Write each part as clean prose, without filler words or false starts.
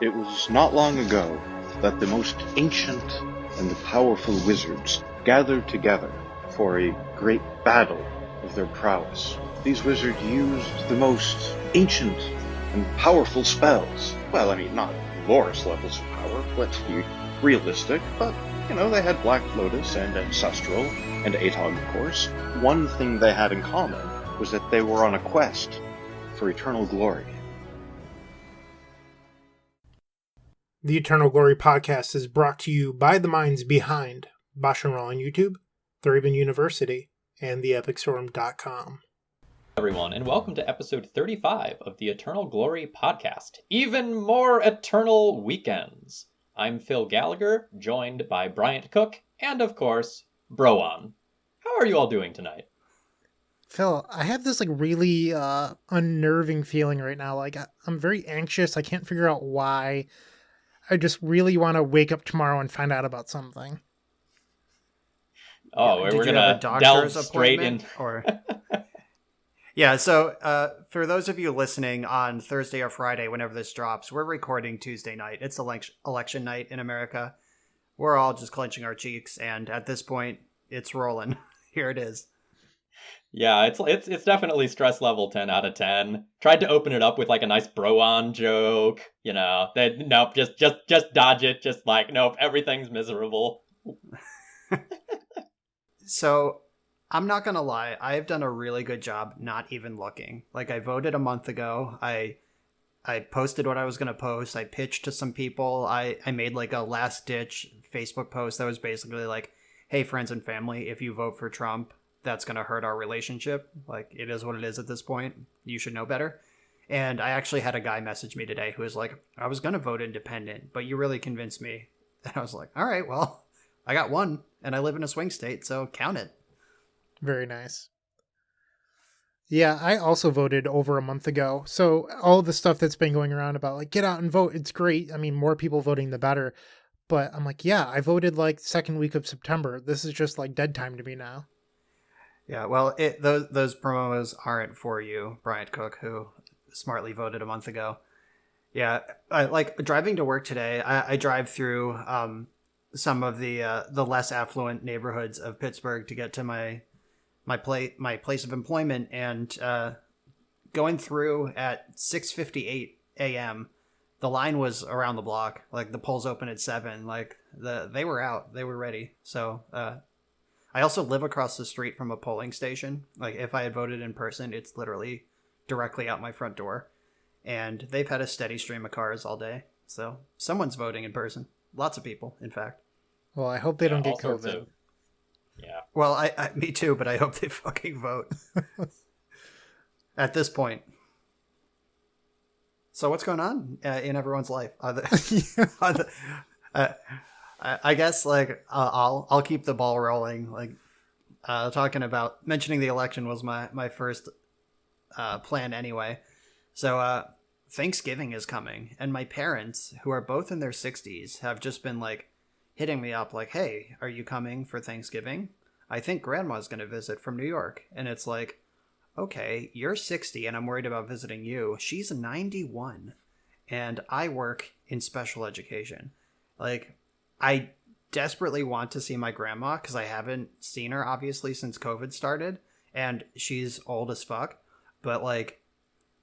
It was not long ago that the most ancient and the powerful wizards gathered together for a great battle of their prowess. These wizards used the most ancient and powerful spells. Well, I mean, not Loris levels of power, let's be realistic, but, they had Black Lotus and Ancestral and Atog, of course. One thing they had in common was that they were on a quest for eternal glory. The Eternal Glory podcast is brought to you by the minds behind BoshNRoll on YouTube, ThrabenU University, and theepicstorm.com. Everyone, and welcome to episode 35 of the Eternal Glory podcast. Even more eternal weekends. I'm Phil Gallagher, joined by Bryant Cook, and of course, Browan. How are you all doing tonight? Phil, I have this really unnerving feeling right now. I'm very anxious. I can't figure out why. I just really want to wake up tomorrow and find out about something. Oh, we're going to delve straight in. Or... Yeah, so for those of you listening on Thursday or Friday, whenever this drops, we're recording Tuesday night. It's election night in America. We're all just clenching our cheeks, and at this point, it's rolling. Here it is. Yeah, it's definitely stress level 10 out of 10. Tried to open it up with a nice Browan joke, nope, just dodge it, nope, everything's miserable. So, I'm not gonna lie, I have done a really good job not even looking. I voted a month ago, I posted what I was gonna post, I pitched to some people, I made a last ditch Facebook post that was basically hey friends and family, if you vote for Trump, that's going to hurt our relationship. It is what it is at this point. You should know better. And I actually had a guy message me today who was I was going to vote independent, but you really convinced me. And I was all right, well, I got one and I live in a swing state, so count it. Very nice. Yeah, I also voted over a month ago. So all the stuff that's been going around about get out and vote, it's great. I mean, more people voting, the better. But I'm yeah, I voted second week of September. This is just dead time to me now. Yeah, well, those promos aren't for you, Bryant Cook, who smartly voted a month ago. Yeah, I driving to work today. I drive through some of the less affluent neighborhoods of Pittsburgh to get to my place of employment, and going through at 6:58 a.m. the line was around the block. The polls open at 7. They were out, they were ready. So. I also live across the street from a polling station. If I had voted in person, it's literally directly out my front door. And they've had a steady stream of cars all day. So someone's voting in person. Lots of people, in fact. Well, I hope they don't get COVID. Yeah. Well, I me too, but I hope they fucking vote. At this point. So what's going on in everyone's life? I guess I'll keep the ball rolling. Mentioning the election was my first plan anyway. So Thanksgiving is coming, and my parents, who are both in their 60s, have just been hitting me up hey, are you coming for Thanksgiving? I think grandma's going to visit from New York. And it's okay, you're 60 and I'm worried about visiting you. She's 91 and I work in special education. I desperately want to see my grandma because I haven't seen her, obviously, since COVID started. And she's old as fuck. But,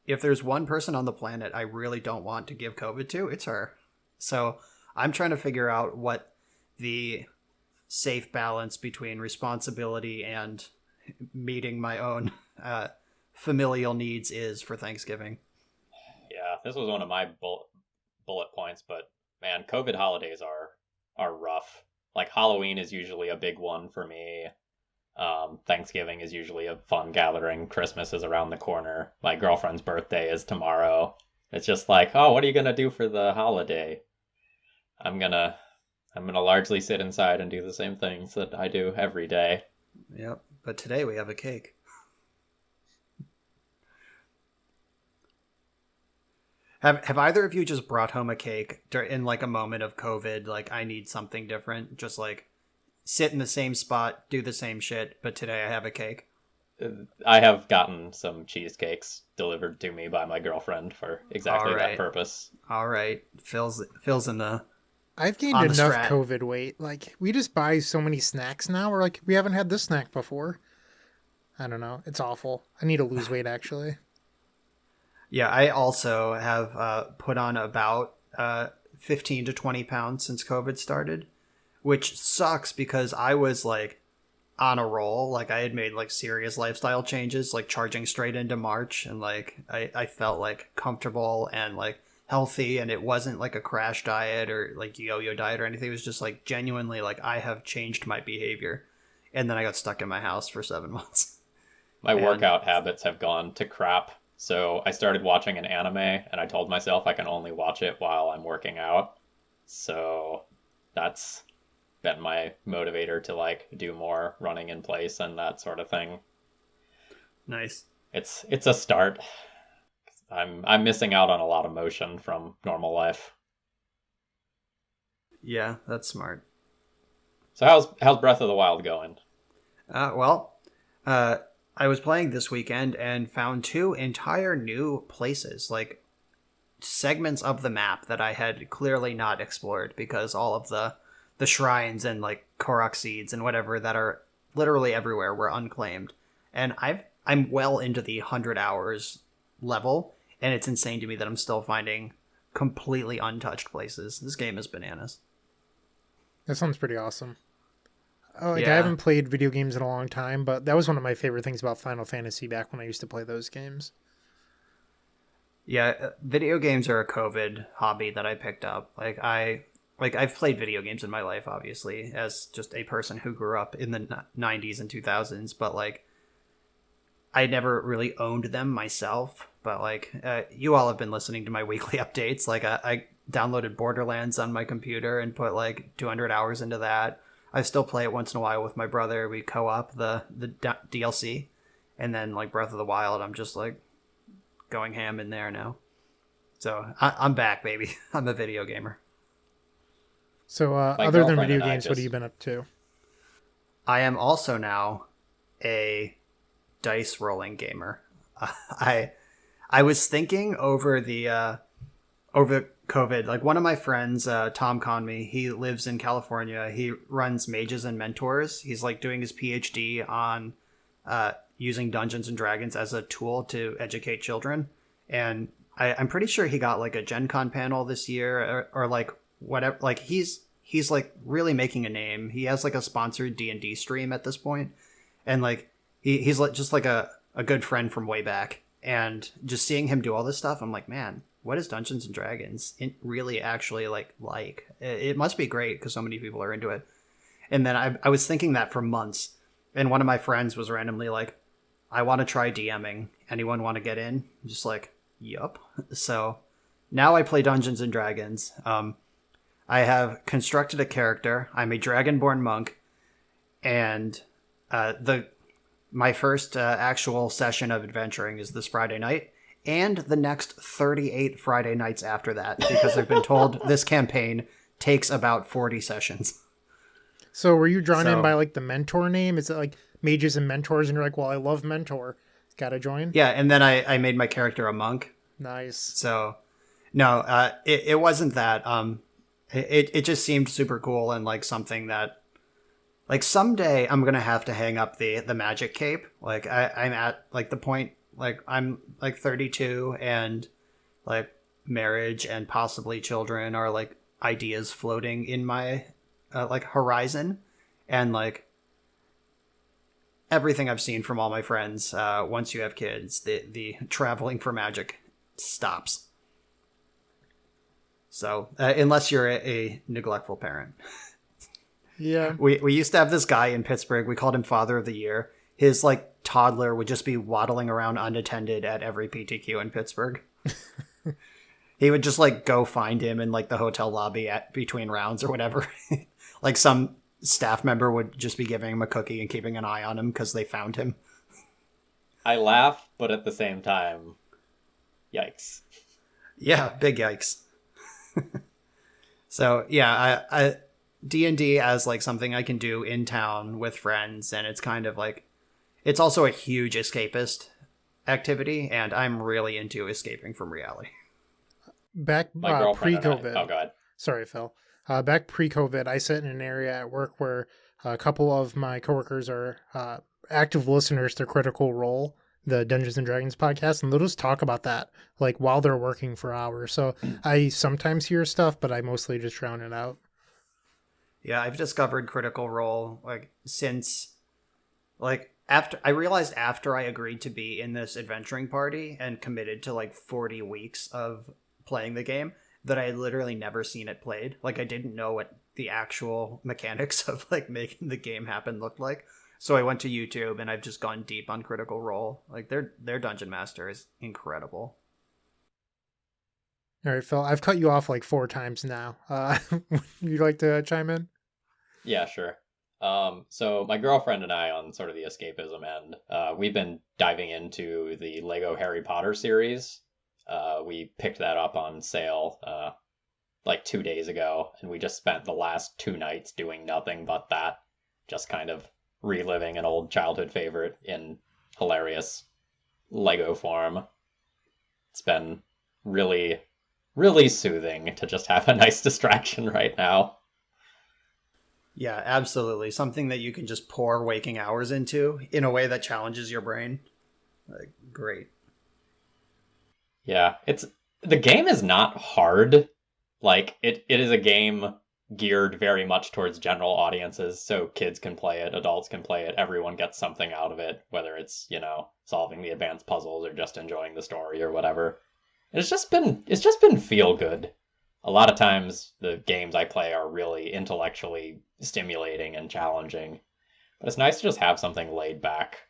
if there's one person on the planet I really don't want to give COVID to, it's her. So I'm trying to figure out what the safe balance between responsibility and meeting my own familial needs is for Thanksgiving. Yeah, this was one of my bullet points. But, man, COVID holidays are rough. Halloween is usually a big one for me. Thanksgiving is usually a fun gathering. Christmas is around the corner. My girlfriend's birthday is tomorrow. It's just oh, what are you gonna do for the holiday? I'm gonna largely sit inside and do the same things that I do every day. Yep, but today we have a cake. Have either of you just brought home a cake in a moment of COVID? I need something different. Just sit in the same spot, do the same shit, but today I have a cake. I have gotten some cheesecakes delivered to me by my girlfriend for exactly All that right. purpose. All right. Phil's in the I've gained on the enough strat. COVID weight. Like, we just buy so many snacks now. We're like, we haven't had this snack before. I don't know. It's awful. I need to lose weight, actually. Yeah, I also have put on about 15 to 20 pounds since COVID started, which sucks because I was like on a roll. Like I had made like serious lifestyle changes, like charging straight into March, and like I felt like comfortable and like healthy, and it wasn't like a crash diet or like yo-yo diet or anything. It was just like genuinely like I have changed my behavior. And then I got stuck in my house for 7 months. My And workout habits have gone to crap. So I started watching an anime and I told myself I can only watch it while I'm working out. So that's been my motivator to like do more running in place and that sort of thing. nice. It's a start. I'm missing out on a lot of motion from normal life. Yeah, that's smart. So how's Breath of the Wild going? Well, I was playing this weekend and found two entire new places, like segments of the map that I had clearly not explored because all of the shrines and like Korok seeds and whatever that are literally everywhere were unclaimed. And I'm well into the 100 hours level, and it's insane to me that I'm still finding completely untouched places. This game is bananas. That sounds pretty awesome. I Yeah. haven't played video games in a long time, but that was one of my favorite things about Final Fantasy back when I used to play those games. Yeah, video games are a COVID hobby that I picked up. I've played video games in my life, obviously, as just a person who grew up in the 90s and 2000s, but like I never really owned them myself. But like you all have been listening to my weekly updates. Like I downloaded Borderlands on my computer and put like 200 hours into that. I still play it once in a while with my brother. We co-op the DLC, and then like Breath of the Wild, I'm just like going ham in there now. So I'm back, baby. I'm a video gamer. So, My other than girlfriend video and I games, what have just- you been up to? I am also now a dice rolling gamer. I was thinking over the over COVID, like one of my friends, Tom Conmey, he lives in California. He runs Mages and Mentors. He's like doing his PhD on using Dungeons and Dragons as a tool to educate children. And I'm pretty sure he got like a Gen Con panel this year or like whatever. Like he's like really making a name. He has like a sponsored D&D stream at this point. And like he's like just like a good friend from way back. And just seeing him do all this stuff, I'm like, man, what is Dungeons and Dragons really actually like? It must be great because so many people are into it. And then I was thinking that for months. And one of my friends was randomly like, I want to try DMing. Anyone want to get in? I'm just like, yup. So now I play Dungeons and Dragons. I have constructed a character. I'm a Dragonborn monk. And my first actual session of adventuring is this Friday night. And the next 38 Friday nights after that, because I've been told this campaign takes about 40 sessions. So, were you drawn in So- by like the mentor name? Is it like Mages and Mentors, and you're like, well, I love Mentor, gotta join? Yeah, and then I made my character a monk. Nice. So, no, it wasn't that. It just seemed super cool and like something that, like someday I'm gonna have to hang up the magic cape. Like I'm at like the point, like I'm like 32 and like marriage and possibly children are like ideas floating in my like horizon, and like everything I've seen from all my friends, once you have kids, the traveling for magic stops. So unless you're a neglectful parent. Yeah. We used to have this guy in Pittsburgh. We called him Father of the Year. His like toddler would just be waddling around unattended at every PTQ in Pittsburgh. He would just like go find him in like the hotel lobby at between rounds or whatever. Like some staff member would just be giving him a cookie and keeping an eye on him because they found him. I laugh, but at the same time, yikes. Yeah, big yikes. So yeah, I D&D as like something I can do in town with friends, and it's kind of like it's also a huge escapist activity, and I'm really into escaping from reality. Back My girlfriend pre-COVID. and I. Oh, God. Sorry, Phil. Back pre-COVID, I sit in an area at work where a couple of my coworkers are active listeners to Critical Role, the Dungeons and Dragons podcast, and they'll just talk about that like while they're working for hours. So I sometimes hear stuff, but I mostly just drown it out. Yeah, I've discovered Critical Role like since after I agreed to be in this adventuring party and committed to like 40 weeks of playing the game that I had literally never seen it played. Like I didn't know what the actual mechanics of like making the game happen looked like. So I went to YouTube and I've just gone deep on Critical Role. Like their dungeon master is incredible. All right, Phil, I've cut you off like 4 times now. You'd like to chime in? Yeah, sure. So my girlfriend and I, on sort of the escapism end, we've been diving into the Lego Harry Potter series. We picked that up on sale like 2 days ago, and we just spent the last 2 nights doing nothing but that, just kind of reliving an old childhood favorite in hilarious Lego form. It's been really, really soothing to just have a nice distraction right now. Yeah, absolutely. Something that you can just pour waking hours into in a way that challenges your brain. Like, great. Yeah, the game is not hard. Like it is a game geared very much towards general audiences, so kids can play it, adults can play it, everyone gets something out of it, whether it's, solving the advanced puzzles or just enjoying the story or whatever. It's just been feel good. A lot of times the games I play are really intellectually stimulating and challenging, but it's nice to just have something laid back.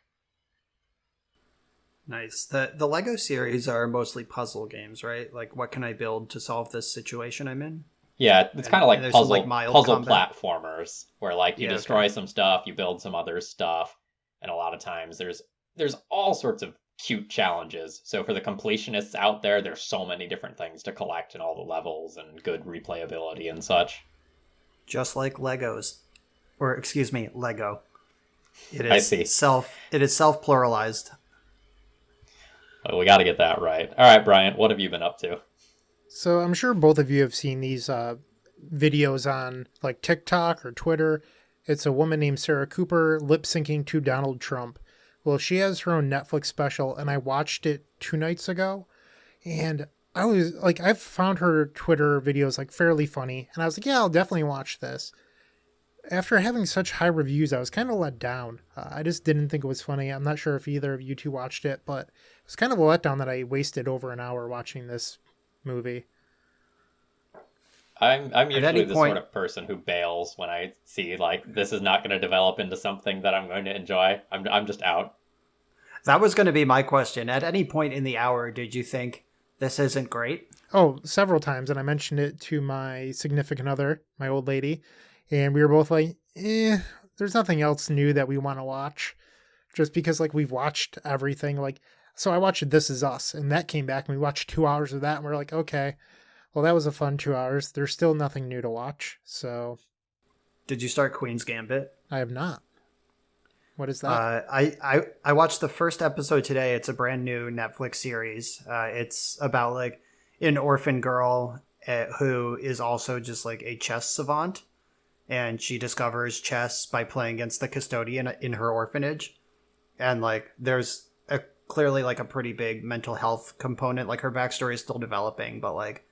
Nice. The Lego series are mostly puzzle games, right? Like, what can I build to solve this situation I'm in? Yeah, it's kind of like there's some, puzzle like, mild puzzle combat. platformers where like you Yeah, destroy okay. some stuff, you build some other stuff, and a lot of times there's all sorts of cute challenges. So for the completionists out there, there's so many different things to collect in all the levels and good replayability and such. Just like Legos. Or, excuse me, Lego. It I is see. self-pluralized. Well, we got to get that right. All right, Brian, what have you been up to? So I'm sure both of you have seen these videos on like TikTok or Twitter. It's a woman named Sarah Cooper lip syncing to Donald Trump. Well, she has her own Netflix special, and I watched it 2 nights ago, and I was like, I've found her Twitter videos like fairly funny, and I was like, yeah, I'll definitely watch this. After having such high reviews, I was kind of let down. I just didn't think it was funny. I'm not sure if either of you two watched it, but it was kind of a letdown that I wasted over an hour watching this movie. I'm usually any the point- sort of person who bails when I see like this is not going to develop into something that I'm going to enjoy. I'm just out. That was going to be my question. At any point in the hour, did you think this isn't great? Oh, several times, and I mentioned it to my significant other, my old lady, and we were both like, there's nothing else new that we want to watch. Just because like we've watched everything. Like, so I watched This Is Us, and that came back, and we watched 2 hours of that, and we're like, okay, well, that was a fun 2 hours. There's still nothing new to watch, so Did you start Queen's Gambit? I have not. What is that? I watched the first episode today. It's a brand new Netflix series. It's about like an orphan girl who is also just like a chess savant, and she discovers chess by playing against the custodian in her orphanage. And like there's clearly like a pretty big mental health component. Like her backstory is still developing, but like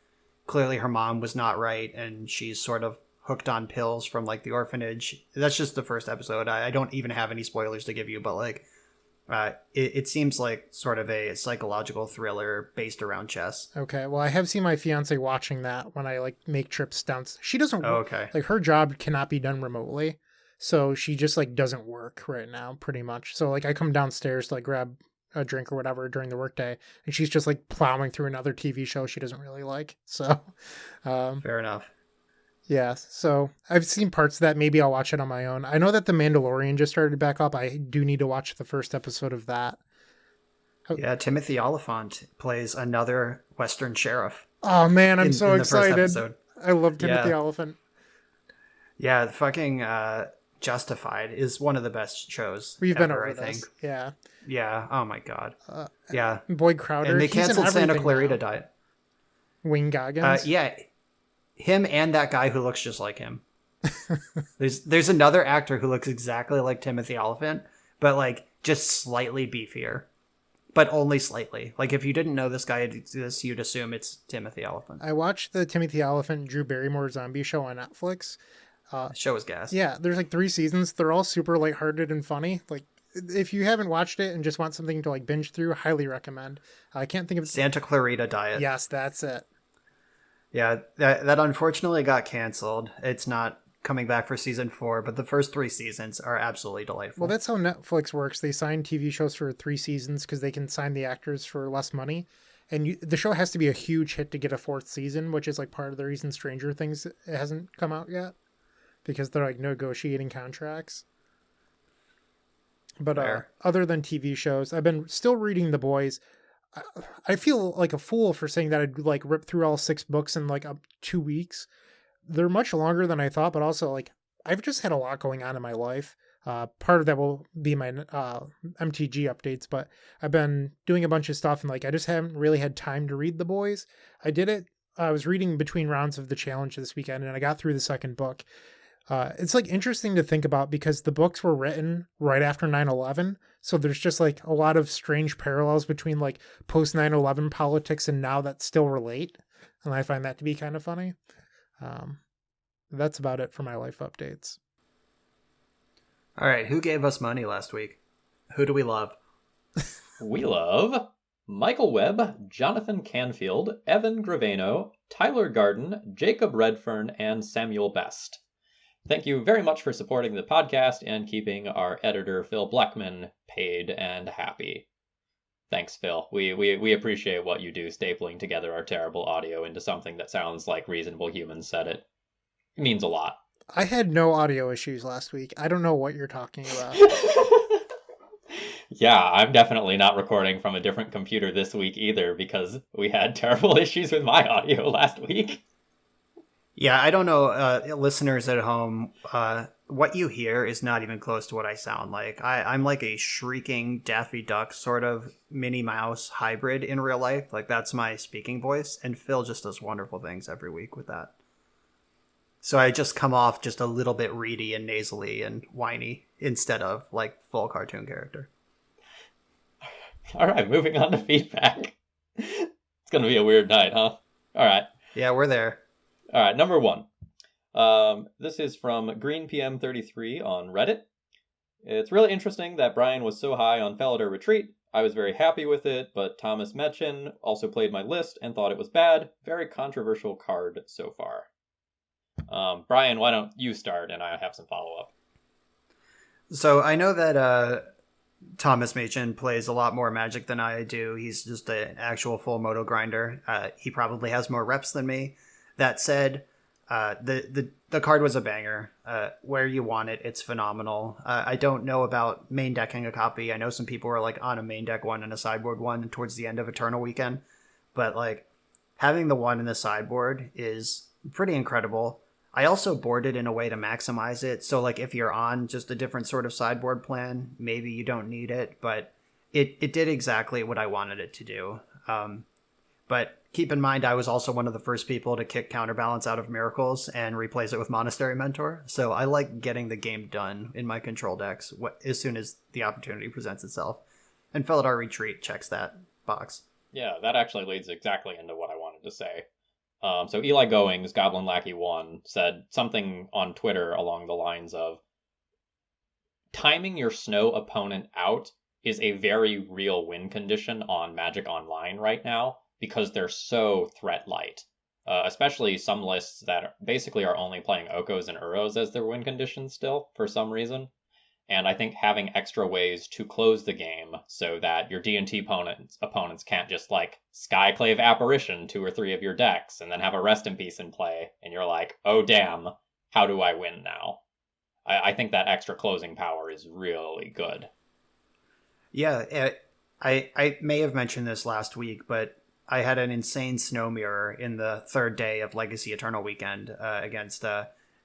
clearly her mom was not right, and she's sort of hooked on pills from like the orphanage. That's just the first episode. I don't even have any spoilers to give you, but like it seems like sort of a psychological thriller based around chess. Okay, well, I have seen my fiance watching that when I like make trips down. She doesn't Oh, okay. like her job cannot be done remotely, so she just like doesn't work right now, pretty much. So like I come downstairs to like grab a drink or whatever during the workday, and she's just like plowing through another TV show she doesn't really like. So, Fair enough. yeah. So I've seen parts of that. Maybe I'll watch it on my own. I know that The Mandalorian just started back up. I do need to watch the first episode of that. Yeah, Timothy Oliphant plays another Western sheriff. Oh man, I'm so in the first excited! episode. I love Timothy Yeah. Oliphant. Yeah, fucking Justified is one of the best shows We've ever, been over I this. think. Yeah. Yeah. Oh my god. Yeah. Boyd Crowder. And they he's in canceled Santa everything Clarita now. Diet. Wayne Goggins. Yeah. Him and that guy who looks just like him. There's another actor who looks exactly like Timothy Olyphant, but like just slightly beefier. But only slightly. Like if you didn't know this guy exists, you'd assume it's Timothy Olyphant. I watched the Timothy Olyphant Drew Barrymore zombie show on Netflix. The show is gas. Yeah, there's like 3 seasons. They're all super lighthearted and funny. Like if you haven't watched it and just want something to like binge through, highly recommend. I can't think of Santa Clarita Diet. Yes, that's it. Yeah, that unfortunately got canceled. It's not coming back for season 4, but the first 3 seasons are absolutely delightful. Well, that's how Netflix works. They sign TV shows for 3 seasons because they can sign the actors for less money. And the show has to be a huge hit to get a 4th season, which is like part of the reason Stranger Things hasn't come out yet. Because they're like negotiating contracts. But other than TV shows, I've been still reading The Boys. I feel like a fool for saying that I'd like rip through all 6 books in like 2 weeks. They're much longer than I thought, but also like I've just had a lot going on in my life. Part of that will be my MTG updates, but I've been doing a bunch of stuff and like I just haven't really had time to read The Boys. I did it. I was reading between rounds of the challenge this weekend and I got through the 2nd book. It's like interesting to think about because the books were written right after 9/11. So there's just like a lot of strange parallels between like post 9/11 politics and now that still relate. And I find that to be kind of funny. That's about it for my life updates. All right, who gave us money last week? Who do we love? We love Michael Webb, Jonathan Canfield, Evan Gravano, Tyler Garden, Jacob Redfern, and Samuel Best. Thank you very much for supporting the podcast and keeping our editor, Phil Blackman, paid and happy. Thanks, Phil. We appreciate what you do stapling together our terrible audio into something that sounds like reasonable humans said it. It means a lot. I had no audio issues last week. I don't know what you're talking about. Yeah, I'm definitely not recording from a different computer this week either because we had terrible issues with my audio last week. Yeah, I don't know, listeners at home, what you hear is not even close to what I sound like. I'm like a shrieking Daffy Duck sort of Minnie Mouse hybrid in real life. Like, that's my speaking voice, and Phil just does wonderful things every week with that. So I just come off just a little bit reedy and nasally and whiny instead of, like, full cartoon character. All right, moving on to feedback. It's going to be a weird night, huh? All right. Yeah, we're there. All right, number 1. This is from GreenPM33 on Reddit. It's really interesting that Brian was so high on Felidar Retreat. I was very happy with it, but Thomas Metchin also played my list and thought it was bad. Very controversial card so far. Brian, why don't you start and I have some follow-up. So I know that Thomas Machin plays a lot more Magic than I do. He's just an actual full moto grinder. He probably has more reps than me. That said, the card was a banger. Where you want it, it's phenomenal. I don't know about main decking a copy. I know some people were like on a main deck one and a sideboard one towards the end of Eternal Weekend, but like having the one in the sideboard is pretty incredible. I also boarded in a way to maximize it. So like if you're on just a different sort of sideboard plan, maybe you don't need it, but it did exactly what I wanted it to do. But keep in mind, I was also one of the first people to kick Counterbalance out of Miracles and replace it with Monastery Mentor. So I like getting the game done in my control decks as soon as the opportunity presents itself. And Felidar Retreat checks that box. Yeah, that actually leads exactly into what I wanted to say. So Eli Goings, Goblin Lackey 1, said something on Twitter along the lines of, timing your snow opponent out is a very real win condition on Magic Online right now, because they're so threat light, especially some lists that basically are only playing Okos and Uros as their win conditions still, for some reason. And I think having extra ways to close the game so that your D&T opponents can't just like Skyclave Apparition 2 or 3 of your decks and then have a Rest in Peace in play, and you're like, oh damn, how do I win now? I think that extra closing power is really good. Yeah, I may have mentioned this last week, but I had an insane snow mirror in the 3rd day of Legacy Eternal Weekend against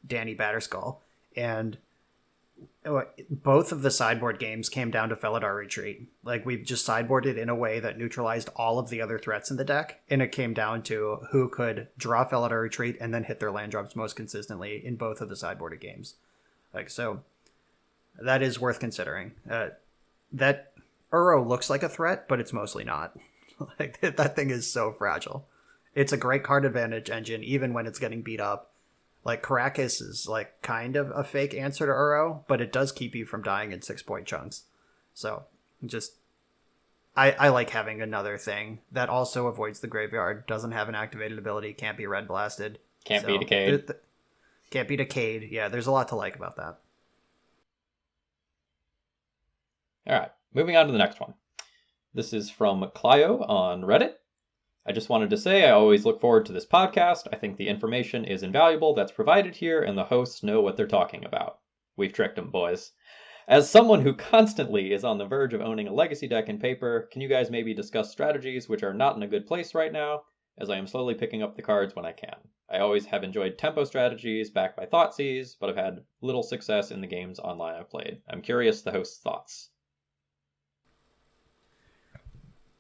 Danny Batterskull. And both of the sideboard games came down to Felidar Retreat. Like, we just sideboarded in a way that neutralized all of the other threats in the deck, and it came down to who could draw Felidar Retreat and then hit their land drops most consistently in both of the sideboarded games. Like, so that is worth considering. That Uro looks like a threat, but it's mostly not. Like, that thing is so fragile. It's a great card advantage engine, even when it's getting beat up. Like, Caracas is, like, kind of a fake answer to Uro, but it does keep you from dying in 6-point chunks. So, just... I like having another thing that also avoids the graveyard, doesn't have an activated ability, can't be red blasted. Can't be decayed. Can't be decayed. Yeah, there's a lot to like about that. All right, moving on to the next one. This is from Clio on Reddit. I just wanted to say I always look forward to this podcast. I think the information is invaluable that's provided here, and the hosts know what they're talking about. We've tricked them, boys. As someone who constantly is on the verge of owning a legacy deck in paper, can you guys maybe discuss strategies which are not in a good place right now, as I am slowly picking up the cards when I can? I always have enjoyed tempo strategies backed by Thoughtseize, but I've had little success in the games online I've played. I'm curious the host's thoughts.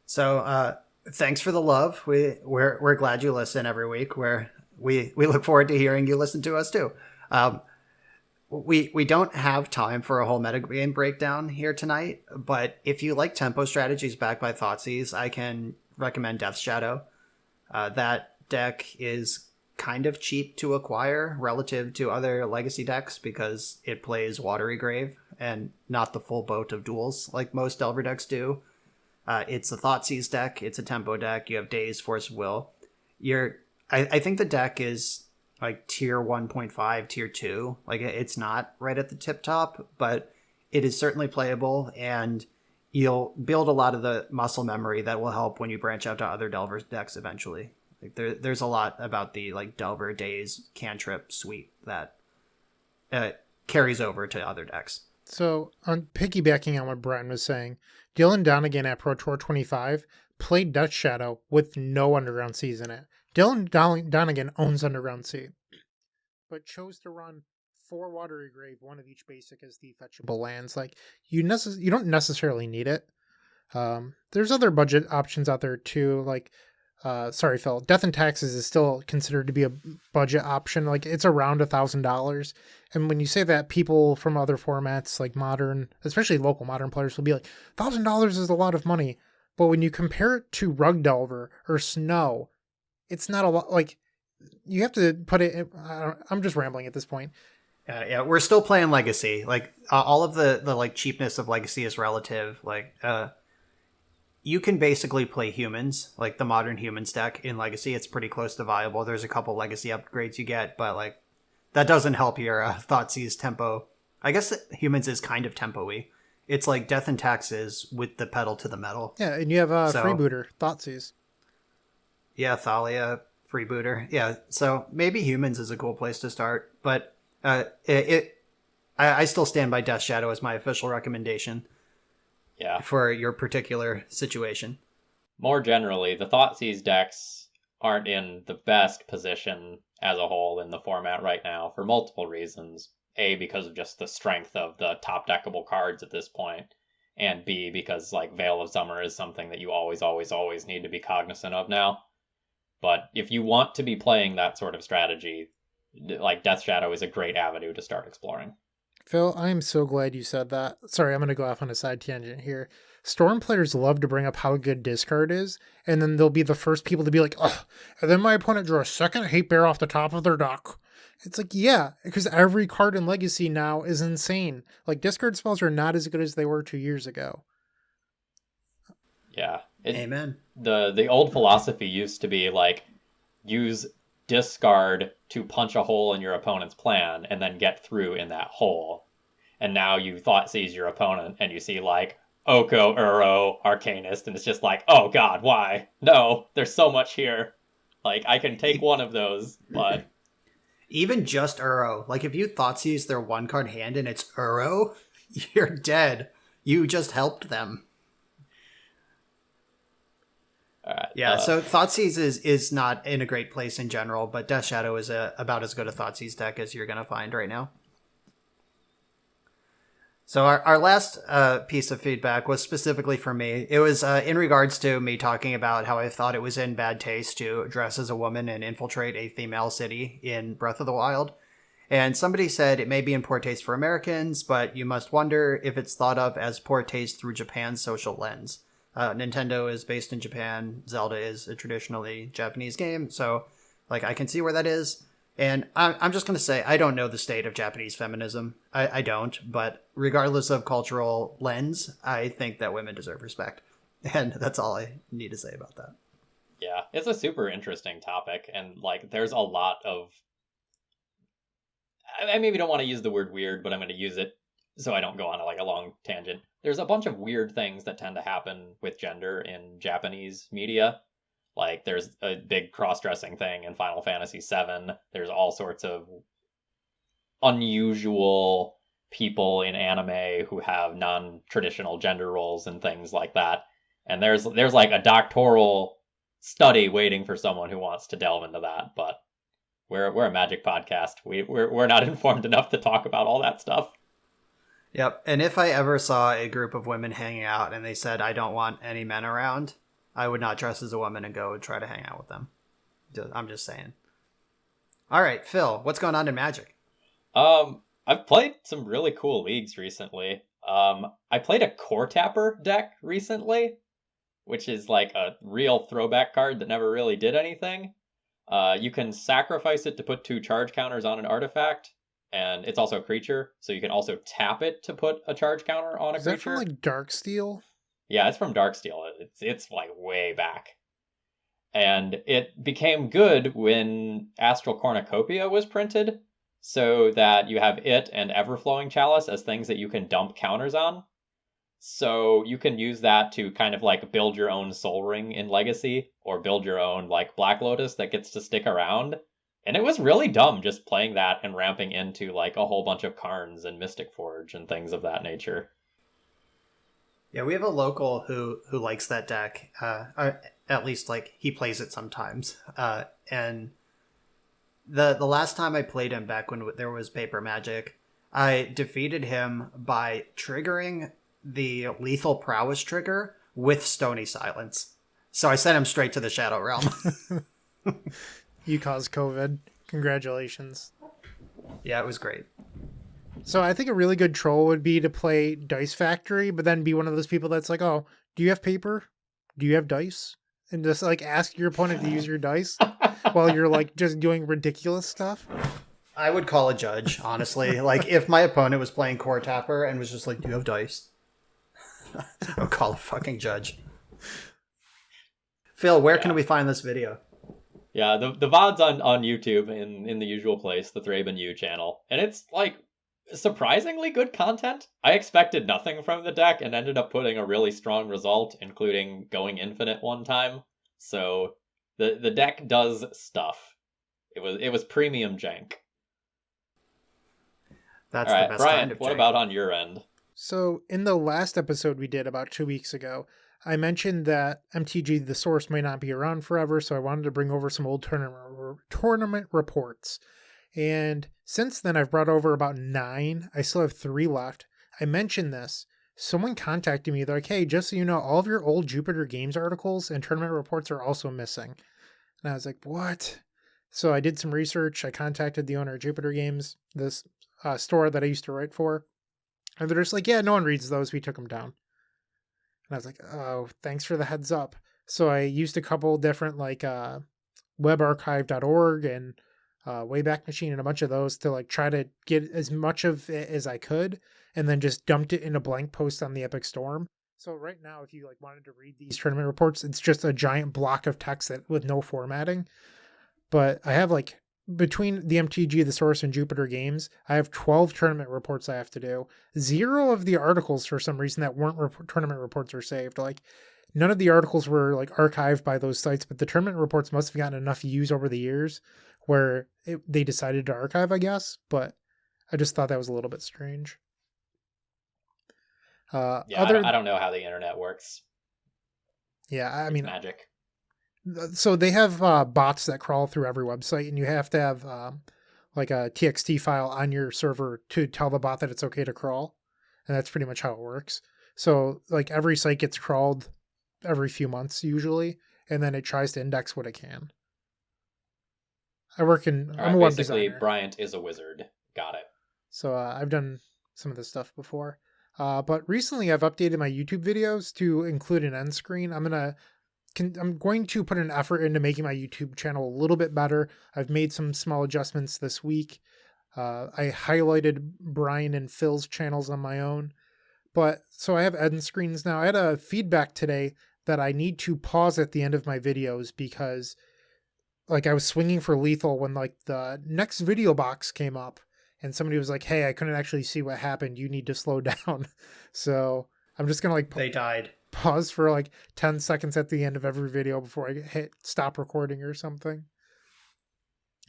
So, thanks for the love. We're glad you listen every week. We look forward to hearing you listen to us too. We don't have time for a whole metagame breakdown here tonight, but if you like tempo strategies backed by Thoughtseize, I can recommend Death Shadow. That deck is kind of cheap to acquire relative to other legacy decks because it plays Watery Grave and not the full boat of duels like most Delver decks do. It's a Thoughtseize deck. It's a tempo deck. You have Daze, Force of Will. I think the deck is like tier 1.5, tier 2. Like, it's not right at the tip top, but it is certainly playable, and you'll build a lot of the muscle memory that will help when you branch out to other Delver decks eventually. Like, there's a lot about the like Delver Daze cantrip suite that carries over to other decks. So, on piggybacking on what Brian was saying, Dylan Donegan at Pro Tour 25 played Death Shadow with no Underground Seas in it. Dylan Donegan owns Underground Sea, but chose to run 4 Watery Grave, 1 of each basic as the fetchable lands. Like, you don't necessarily need it. There's other budget options out there too, like sorry, Phil. Death and Taxes is still considered to be a budget option. Like, it's around $1,000. And when you say that, people from other formats, like modern, especially local modern players, will be like, $1,000 is a lot of money. But when you compare it to Rug Delver or Snow, it's not a lot. Like, you have to put it in, I'm just rambling at this point. Yeah, we're still playing Legacy. Like, all of the like cheapness of Legacy is relative. Like, you can basically play humans, like the modern humans deck in Legacy. It's pretty close to viable. There's a couple Legacy upgrades you get, but like, that doesn't help your Thoughtseize tempo. I guess humans is kind of tempo-y. It's like Death and Taxes with the pedal to the metal. Yeah, and you have Freebooter, Thoughtseize. Yeah, Thalia, Freebooter. Yeah, so maybe humans is a cool place to start, but I still stand by Death Shadow as my official recommendation. Yeah. For your particular situation. More generally, the Thoughtseize decks aren't in the best position as a whole in the format right now for multiple reasons. A, because of just the strength of the top deckable cards at this point, and B, because like Veil of Summer is something that you always need to be cognizant of now. But if you want to be playing that sort of strategy, like Death Shadow is a great avenue to start exploring. Phil, I am so glad you said that. Sorry, I'm going to go off on a side tangent here. Storm players love to bring up how good discard is, and then they'll be the first people to be like, oh, and then my opponent drew a second Hate Bear off the top of their deck. It's like, yeah, because every card in Legacy now is insane. Like, discard spells are not as good as they were 2 years ago. Yeah. Amen. The old philosophy used to be like, use discard to punch a hole in your opponent's plan and then get through in that hole. And now you Thoughtseize your opponent and you see like Oko, Uro, Arcanist, and it's just like, oh god, why? No, there's so much here. Like, I can take one of those, but... Even just Uro. Like, if you Thoughtseize their 1-card hand and it's Uro, you're dead. You just helped them. Alright, yeah, so Thoughtseize is not in a great place in general, but Death Shadow is about as good a Thoughtseize deck as you're going to find right now. So our last piece of feedback was specifically for me. It was in regards to me talking about how I thought it was in bad taste to dress as a woman and infiltrate a female city in Breath of the Wild. And somebody said it may be in poor taste for Americans, but you must wonder if it's thought of as poor taste through Japan's social lens. Nintendo is based in Japan. Zelda is a traditionally Japanese game. So, like, I can see where that is. And I'm just going to say, I don't know the state of Japanese feminism. I don't. But regardless of cultural lens, I think that women deserve respect. And that's all I need to say about that. Yeah, it's a super interesting topic. And, like, there's a lot of... I maybe don't want to use the word weird, but I'm going to use it so I don't go on a long tangent. There's a bunch of weird things that tend to happen with gender in Japanese media. Like, there's a big cross-dressing thing in Final Fantasy VII. There's all sorts of unusual people in anime who have non-traditional gender roles and things like that. And there's like a doctoral study waiting for someone who wants to delve into that. But we're a Magic podcast. We're not informed enough to talk about all that stuff. Yep. And if I ever saw a group of women hanging out and they said, I don't want any men around, I would not dress as a woman and go try to hang out with them. I'm just saying. All right, Phil, what's going on in Magic? I've played some really cool leagues recently. I played a Core Tapper deck recently, which is like a real throwback card that never really did anything. You can sacrifice it to put 2 charge counters on an artifact, and it's also a creature, so you can also tap it to put a charge counter on a creature. Is that from like Darksteel? Yeah, it's from Darksteel. It's like way back. And it became good when Astral Cornucopia was printed, so that you have it and Everflowing Chalice as things that you can dump counters on. So you can use that to kind of like build your own Soul Ring in Legacy, or build your own like Black Lotus that gets to stick around. And it was really dumb just playing that and ramping into like a whole bunch of Karns and Mystic Forge and things of that nature. Yeah, we have a local who likes that deck. At least, like, he plays it sometimes. And the last time I played him, back when there was Paper Magic, I defeated him by triggering the Lethal Prowess trigger with Stony Silence. So I sent him straight to the Shadow Realm. You caused COVID. Congratulations. Yeah, it was great. So I think a really good troll would be to play Dice Factory, but then be one of those people that's like, oh, do you have paper? Do you have dice? And just like ask your opponent to use your dice while you're like just doing ridiculous stuff. I would call a judge, honestly. Like, if my opponent was playing Core Tapper and was just like, do you have dice? I would call a fucking judge. Phil, where can we find this video? Yeah, the VOD's on YouTube in the usual place, the ThrabenU channel. And it's like surprisingly good content. I expected nothing from the deck and ended up putting a really strong result, including going infinite one time. So the deck does stuff. It was premium jank. That's all right, the best Brian, kind of what jank. about on your end? So in the last episode we did about 2 weeks ago, I mentioned that MTG The Source may not be around forever, so I wanted to bring over some old tournament reports. And since then, I've brought over about 9. I still have 3 left. I mentioned this. Someone contacted me. They're like, hey, just so you know, all of your old Jupiter Games articles and tournament reports are also missing. And I was like, what? So I did some research. I contacted the owner of Jupiter Games, this store that I used to write for. And they're just like, yeah, no one reads those. We took them down. And I was like, oh, thanks for the heads up. So I used a couple different like webarchive.org and Wayback Machine and a bunch of those to like try to get as much of it as I could, and then just dumped it in a blank post on the Epic Storm. So right now, if you like wanted to read these tournament reports, it's just a giant block of text with no formatting. But I have like between the MTG, The Source, and Jupiter Games, I have 12 tournament reports I have to do. 0 of the articles, for some reason, that weren't tournament reports are saved. Like, none of the articles were like archived by those sites, but the tournament reports must have gotten enough views over the years where they decided to archive, I guess. But I just thought that was a little bit strange. I don't know how the internet works. Yeah, I It's mean, magic. so they have bots that crawl through every website, and you have to have like a TXT file on your server to tell the bot that it's okay to crawl. and that's pretty much how it works. So like every site gets crawled every few months usually, and then it tries to index what it can. All I'm right, a web basically, designer. Bryant is a wizard. Got it. So I've done some of this stuff before. But recently I've updated my YouTube videos to include an end screen. I'm going to put an effort into making my YouTube channel a little bit better. I've made some small adjustments this week. I highlighted Brian and Phil's channels on my own. But so I have end screens now. I had a feedback today that I need to pause at the end of my videos because like I was swinging for lethal when like the next video box came up and somebody was like, "Hey, I couldn't actually see what happened. You need to slow down." So I'm just going to like They died. pause for like 10 seconds at the end of every video before I hit stop recording or something.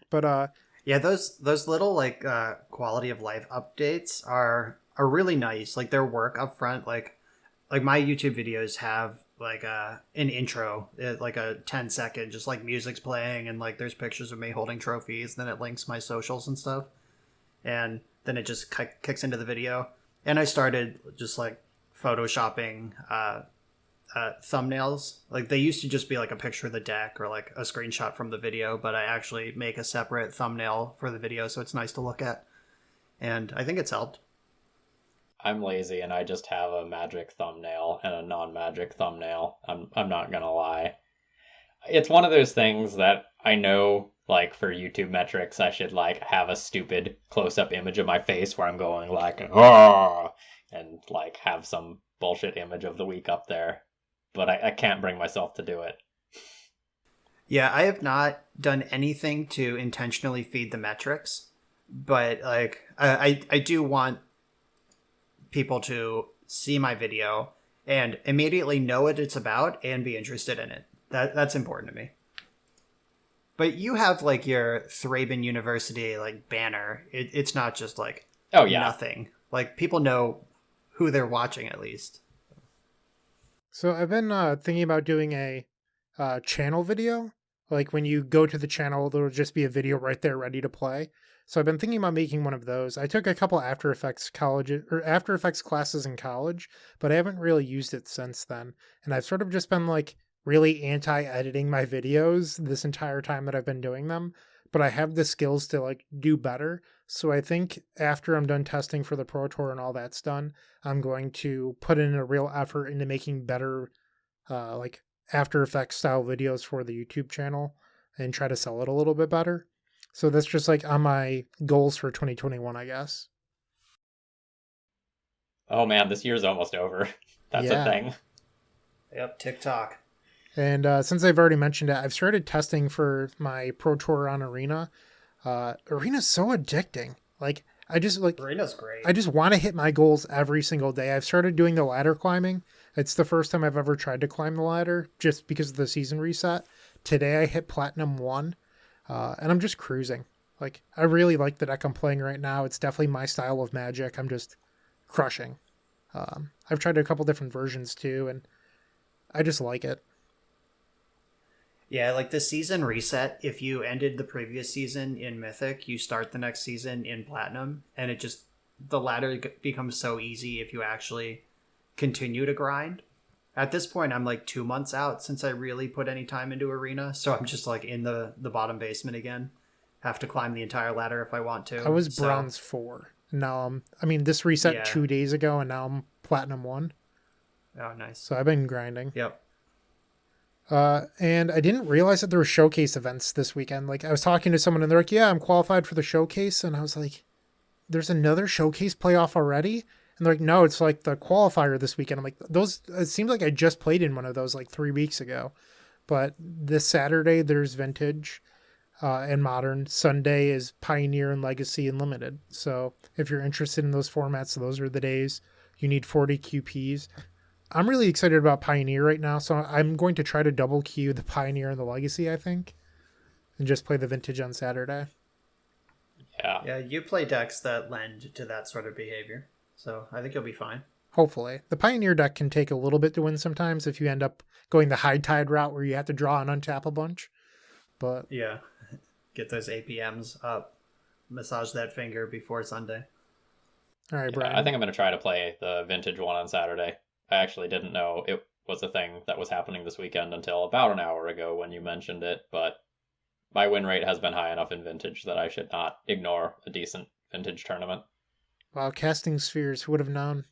But Yeah, those little like quality of life updates are really nice. Like their work up front, like my YouTube videos have like an intro, like a 10-second, just like music's playing and like there's pictures of me holding trophies. Then it links my socials and stuff, and then it just kicks into the video. And I started just like photoshopping thumbnails. Like they used to just be like a picture of the deck or like a screenshot from the video, but I actually make a separate thumbnail for the video, so it's nice to look at. And I think it's helped. I'm lazy and I just have a magic thumbnail and a non-magic thumbnail. I'm not gonna lie. It's one of those things that I know, like for YouTube metrics, I should like have a stupid close-up image of my face where I'm going like, "Ah," and like have some bullshit image of the week up there. But I can't bring myself to do it. Yeah, I have not done anything to intentionally feed the metrics, but like I do want people to see my video and immediately know what it's about and be interested in it. That's important to me. But you have like your Thraben University like banner. It's not just like Oh yeah, nothing. Like people know who they're watching at least. so I've been thinking about doing a channel video. Like when you go to the channel, there'll just be a video right there ready to play. So I've been thinking about making one of those. I took a couple After Effects classes in college, but I haven't really used it since then. And I've sort of just been like really anti-editing my videos this entire time that I've been doing them. But I have the skills to like do better. So I think after I'm done testing for the Pro Tour and all that's done, I'm going to put in a real effort into making better like After Effects style videos for the YouTube channel and try to sell it a little bit better. So that's just like on my goals for 2021, I guess. oh man, this year's almost over. That's Yeah. a thing. Yep, TikTok. And since I've already mentioned it, I've started testing for my Pro Tour on Arena. Arena's so addicting. Like I just Arena's great. I just want to hit my goals every single day. I've started doing the ladder climbing. It's the first time I've ever tried to climb the ladder just because of the season reset. Today I hit Platinum 1, and I'm just cruising. Like, I really like the deck I'm playing right now. It's definitely my style of Magic. I'm just crushing. I've tried a couple different versions too, and I just like it. Yeah, like the season reset, if you ended the previous season in Mythic, you start the next season in Platinum, and it just, the ladder becomes so easy if you actually continue to grind. At this point, I'm like 2 months out since I really put any time into Arena, so I'm just like in the bottom basement again. Have to climb the entire ladder if I want to. I was So, Bronze 4. Now this reset Yeah. 2 days ago, and now I'm Platinum 1. Oh, nice. So I've been grinding. Yep. And I didn't realize that there were showcase events this weekend. Like, I was talking to someone and they're like, "Yeah, I'm qualified for the showcase." And I was like, "There's another showcase playoff already?" And they're like, "No, it's like the qualifier this weekend." I'm like, it seems like I just played in one of those like 3 weeks ago. But this Saturday, there's Vintage and Modern. Sunday is Pioneer and Legacy and Limited. So if you're interested in those formats, those are the days. You need 40 QPs. I'm really excited about Pioneer right now, so I'm going to try to double queue the Pioneer and the Legacy, I think, and just play the Vintage on Saturday. Yeah. Yeah, you play decks that lend to that sort of behavior, so I think you'll be fine. Hopefully. The Pioneer deck can take a little bit to win sometimes if you end up going the High Tide route where you have to draw and untap a bunch. But Yeah, get those APMs up, massage that finger before Sunday. All right, Yeah, Brian. I think I'm going to try to play the vintage one on Saturday. I actually didn't know it was a thing that was happening this weekend until about an hour ago when you mentioned it, but my win rate has been high enough in vintage that I should not ignore a decent vintage tournament. Wow, casting spheres. Who would have known?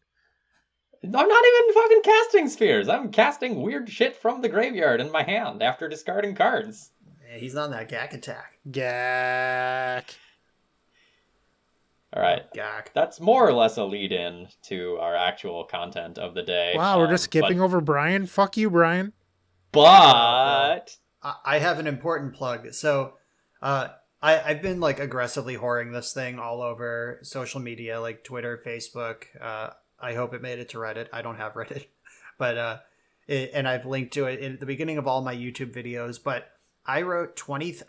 I'm not even fucking casting spheres. I'm casting weird shit from the graveyard in my hand after discarding cards. Yeah, he's on that Gak attack. Gak. All right. Gak. That's more or less a lead in to our actual content of the day. Wow, we're just skipping over Brian. Fuck you, Brian. But I have an important plug. So, I've been like aggressively whoring this thing all over social media, like Twitter, Facebook. I hope it made it to Reddit. I don't have Reddit, but and I've linked to it at the beginning of all my YouTube videos. But I wrote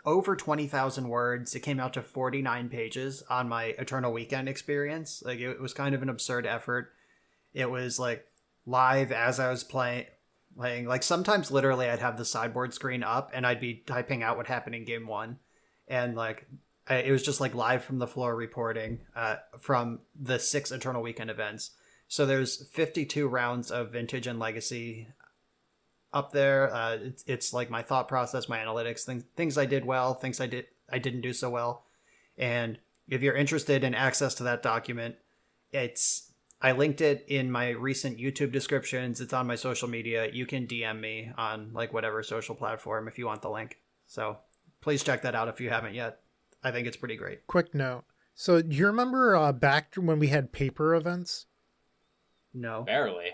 over 20,000 words. It came out to 49 pages on my Eternal Weekend experience. Like it was kind of an absurd effort. It was like live as I was playing. Like sometimes literally I'd have the sideboard screen up and I'd be typing out what happened in game one, and like it was just like live from the floor reporting from the 6 Eternal Weekend events. So there's 52 rounds of Vintage and Legacy up there. It's like my thought process, my analytics, things I did well, things I didn't do so well. And if you're interested in access to that document, I linked it in my recent YouTube descriptions. It's on my social media. You can DM me on like whatever social platform if you want the link. So please check that out if you haven't yet. I think it's pretty great. Quick note. So do you remember back when we had paper events? No. barely.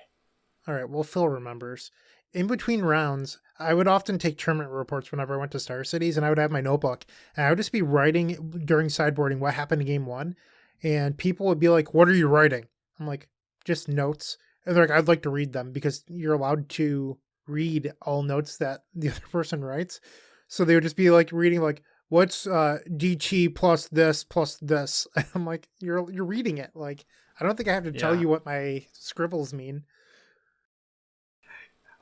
All right, well, Phil remembers. In between rounds, I would often take tournament reports whenever I went to Star Cities, and I would have my notebook, and I would just be writing during sideboarding what happened in game one, and people would be like, "What are you writing?" I'm like, "Just notes." And they're like, "I'd like to read them," because you're allowed to read all notes that the other person writes. So they would just be like reading like, "What's DT plus this plus this?" And I'm like, "You're reading it." Like, I don't think I have to tell you what my scribbles mean.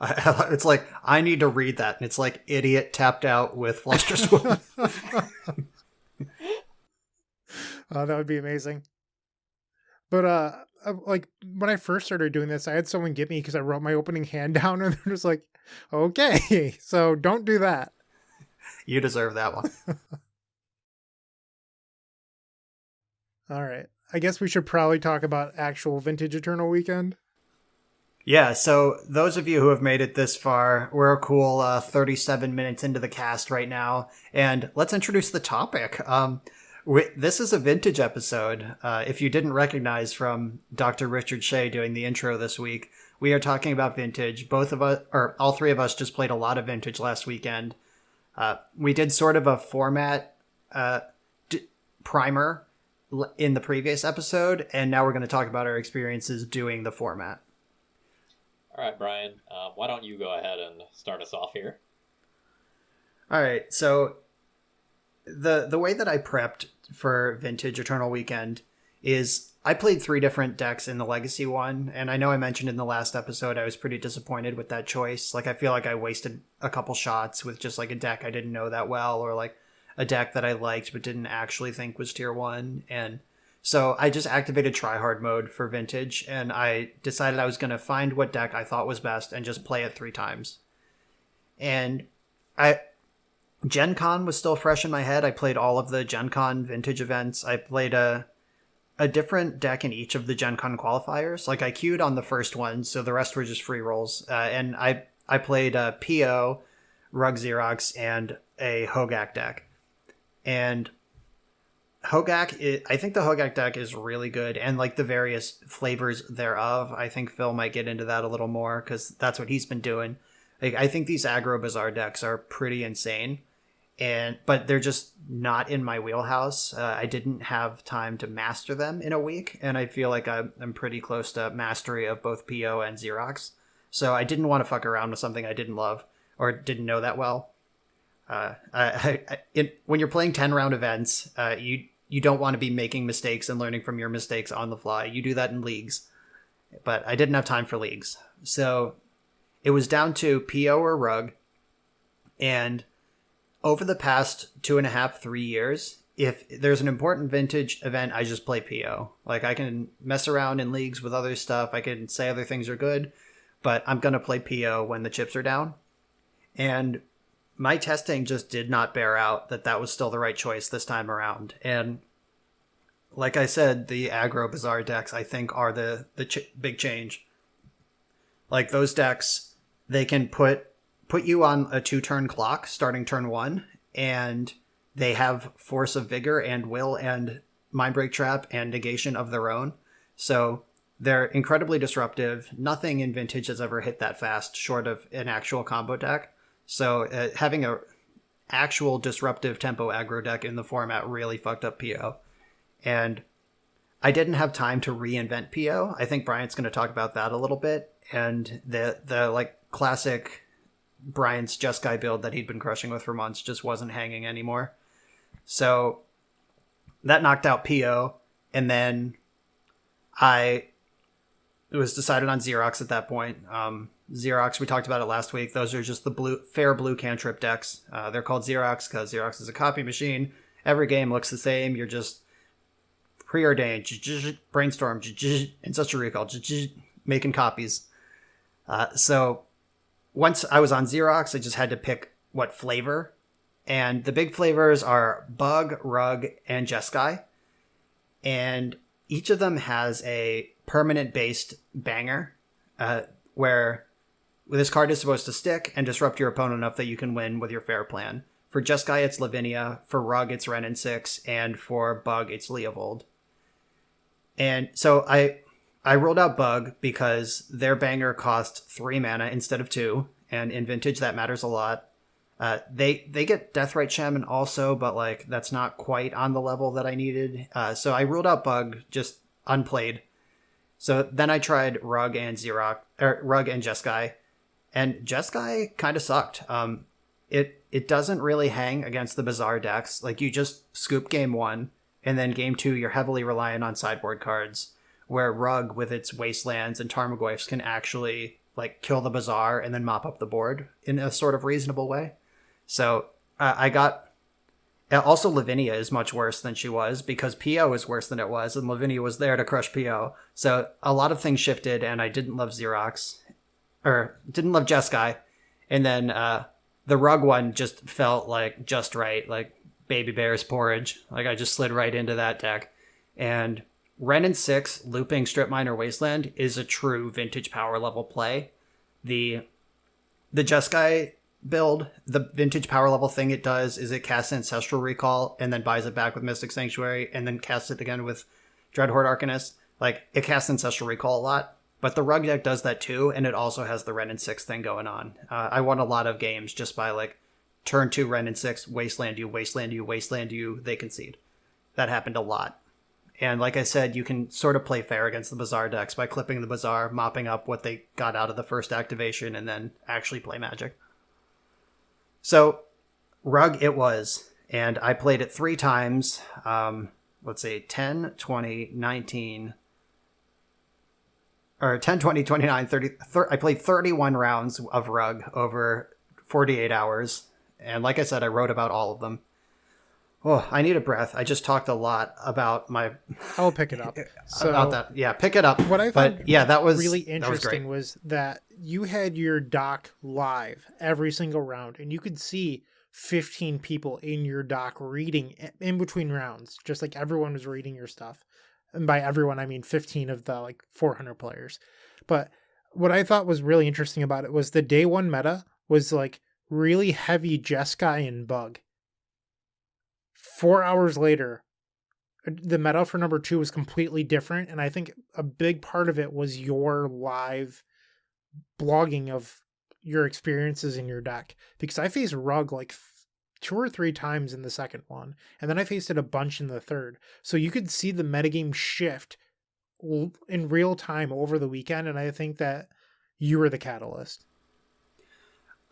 It's like, I need to read that. And it's like, idiot tapped out with Fluster's Wound. Oh, that would be amazing. But like when I first started doing this, I had someone get me because I wrote my opening hand down, and they're just like, "Okay, so don't do that." You deserve that one. All right. I guess we should probably talk about actual Vintage Eternal Weekend. Yeah, so those of you who have made it this far, we're a cool 37 minutes into the cast right now, and let's introduce the topic. This is a vintage episode. If you didn't recognize from Dr. Richard Shea doing the intro this week, we are talking about vintage. Both of us, or all three of us, just played a lot of vintage last weekend. We did sort of a format primer in the previous episode, and now we're going to talk about our experiences doing the format. All right, Brian, why don't you go ahead and start us off here? All right, so the way that I prepped for Vintage Eternal Weekend is I played 3 different decks in the Legacy one, and I know I mentioned in the last episode I was pretty disappointed with that choice. Like, I feel like I wasted a couple shots with just like a deck I didn't know that well, or like a deck that I liked but didn't actually think was tier 1. And so I just activated tryhard mode for Vintage, and I decided I was going to find what deck I thought was best and just play it 3 times. And Gen Con was still fresh in my head. I played all of the Gen Con Vintage events. I played a different deck in each of the Gen Con qualifiers. Like, I queued on the first one, so the rest were just free rolls. And I played a PO, Rug Xerox, and a Hogak deck. And Hogak, I think the Hogak deck is really good, and like the various flavors thereof. I think Phil might get into that a little more because that's what he's been doing. Like, I think these aggro bazaar decks are pretty insane, but they're just not in my wheelhouse. I didn't have time to master them in a week, and I feel like I'm pretty close to mastery of both PO and Xerox. So I didn't want to fuck around with something I didn't love or didn't know that well. When you're playing 10-round events, you don't want to be making mistakes and learning from your mistakes on the fly. You do that in leagues. But I didn't have time for leagues. So it was down to PO or Rug. And over the past 2.5-3 years, if there's an important vintage event, I just play PO. Like, I can mess around in leagues with other stuff. I can say other things are good, but I'm going to play PO when the chips are down. And my testing just did not bear out that was still the right choice this time around. And like I said, the aggro Bazaar decks, I think, are the big change. Like, those decks, they can put you on a 2-turn clock starting turn 1, and they have Force of Vigor and Will and Mindbreak Trap and Negation of their own. So they're incredibly disruptive. Nothing in Vintage has ever hit that fast, short of an actual combo deck. So having a actual disruptive tempo aggro deck in the format really fucked up PO. And I didn't have time to reinvent PO. I think Bryant's going to talk about that a little bit. And the like classic Bryant's Just Guy build that he'd been crushing with for months just wasn't hanging anymore. So that knocked out PO, and then it was decided on Xerox at that point. Xerox, we talked about it last week. Those are just the fair blue cantrip decks. They're called Xerox because Xerox is a copy machine. Every game looks the same. You're just preordained, brainstorm, ancestral recall, making copies. So once I was on Xerox, I just had to pick what flavor. And the big flavors are Bug, Rug, and Jeskai. And each of them has a permanent-based banger, where this card is supposed to stick and disrupt your opponent enough that you can win with your fair plan. For Jeskai, it's Lavinia. For Rug, it's Ren and 6. And for Bug, it's Leovold. And so I rolled out Bug because their banger cost 3 mana instead of 2. And in Vintage, that matters a lot. They get Deathrite Shaman also, but like that's not quite on the level that I needed. So I ruled out Bug, just unplayed. So then I tried Rug and Jeskai, and Jeskai kind of sucked. It doesn't really hang against the Bazaar decks. Like, you just scoop game 1, and then game 2 you're heavily reliant on sideboard cards. Where Rug with its Wastelands and Tarmogoyfs can actually like kill the Bazaar and then mop up the board in a sort of reasonable way. So I got... Also, Lavinia is much worse than she was because PO is worse than it was, and Lavinia was there to crush PO. So a lot of things shifted, and I didn't love Xerox. Or didn't love Jeskai. And then the Rug one just felt like just right, like Baby Bear's porridge. Like, I just slid right into that deck. And Ren and 6 looping Strip Mine or Wasteland is a true Vintage power level play. The Jeskai build, the Vintage power level thing it does is it casts Ancestral Recall and then buys it back with Mystic Sanctuary and then casts it again with Dreadhorde Arcanist. Like, it casts Ancestral Recall a lot, but the Rug deck does that too, and it also has the Ren and 6 thing going on. I won a lot of games just by like turn 2 Ren and 6, Wasteland you, Wasteland you, Wasteland you, they concede. That happened a lot. And like I said, you can sort of play fair against the Bazaar decks by clipping the Bazaar, mopping up what they got out of the first activation, and then actually play Magic. So, Rug it was, and I played it 3 times. Let's see, 10, 20, 19... Or 10, 20, 29, 30... I played 31 rounds of Rug over 48 hours. And like I said, I wrote about all of them. Oh, I need a breath. I just talked a lot about my... I'll pick it up. So, about that. Yeah, pick it up. What I found that was really interesting was that you had your dock live every single round, and you could see 15 people in your dock reading in between rounds, just like everyone was reading your stuff. And by everyone, I mean 15 of the like 400 players. But what I thought was really interesting about it was the day 1 meta was like really heavy Jeskai and Bug. 4 hours later, the meta for number 2 was completely different, and I think a big part of it was your live blogging of your experiences in your deck. Because I faced Rug like 2 or 3 times in the second one, and then I faced it a bunch in the third. So you could see the metagame shift in real time over the weekend, and I think that you were the catalyst.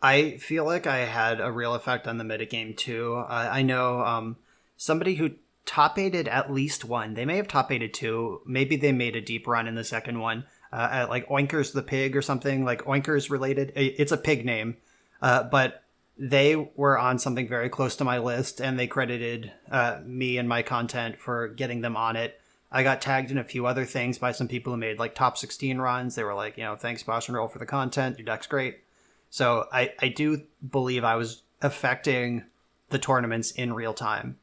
I feel like I had a real effect on the metagame too. I know somebody who top-aided at least 1. They may have top-aided 2. Maybe they made a deep run in the second one. Like Oinkers the Pig or something, like Oinkers related. It's a pig name. But they were on something very close to my list, and they credited me and my content for getting them on it. I got tagged in a few other things by some people who made like top 16 runs. They were like, thanks BoshNRoll for the content. Your deck's great. So I do believe I was affecting the tournaments in real time.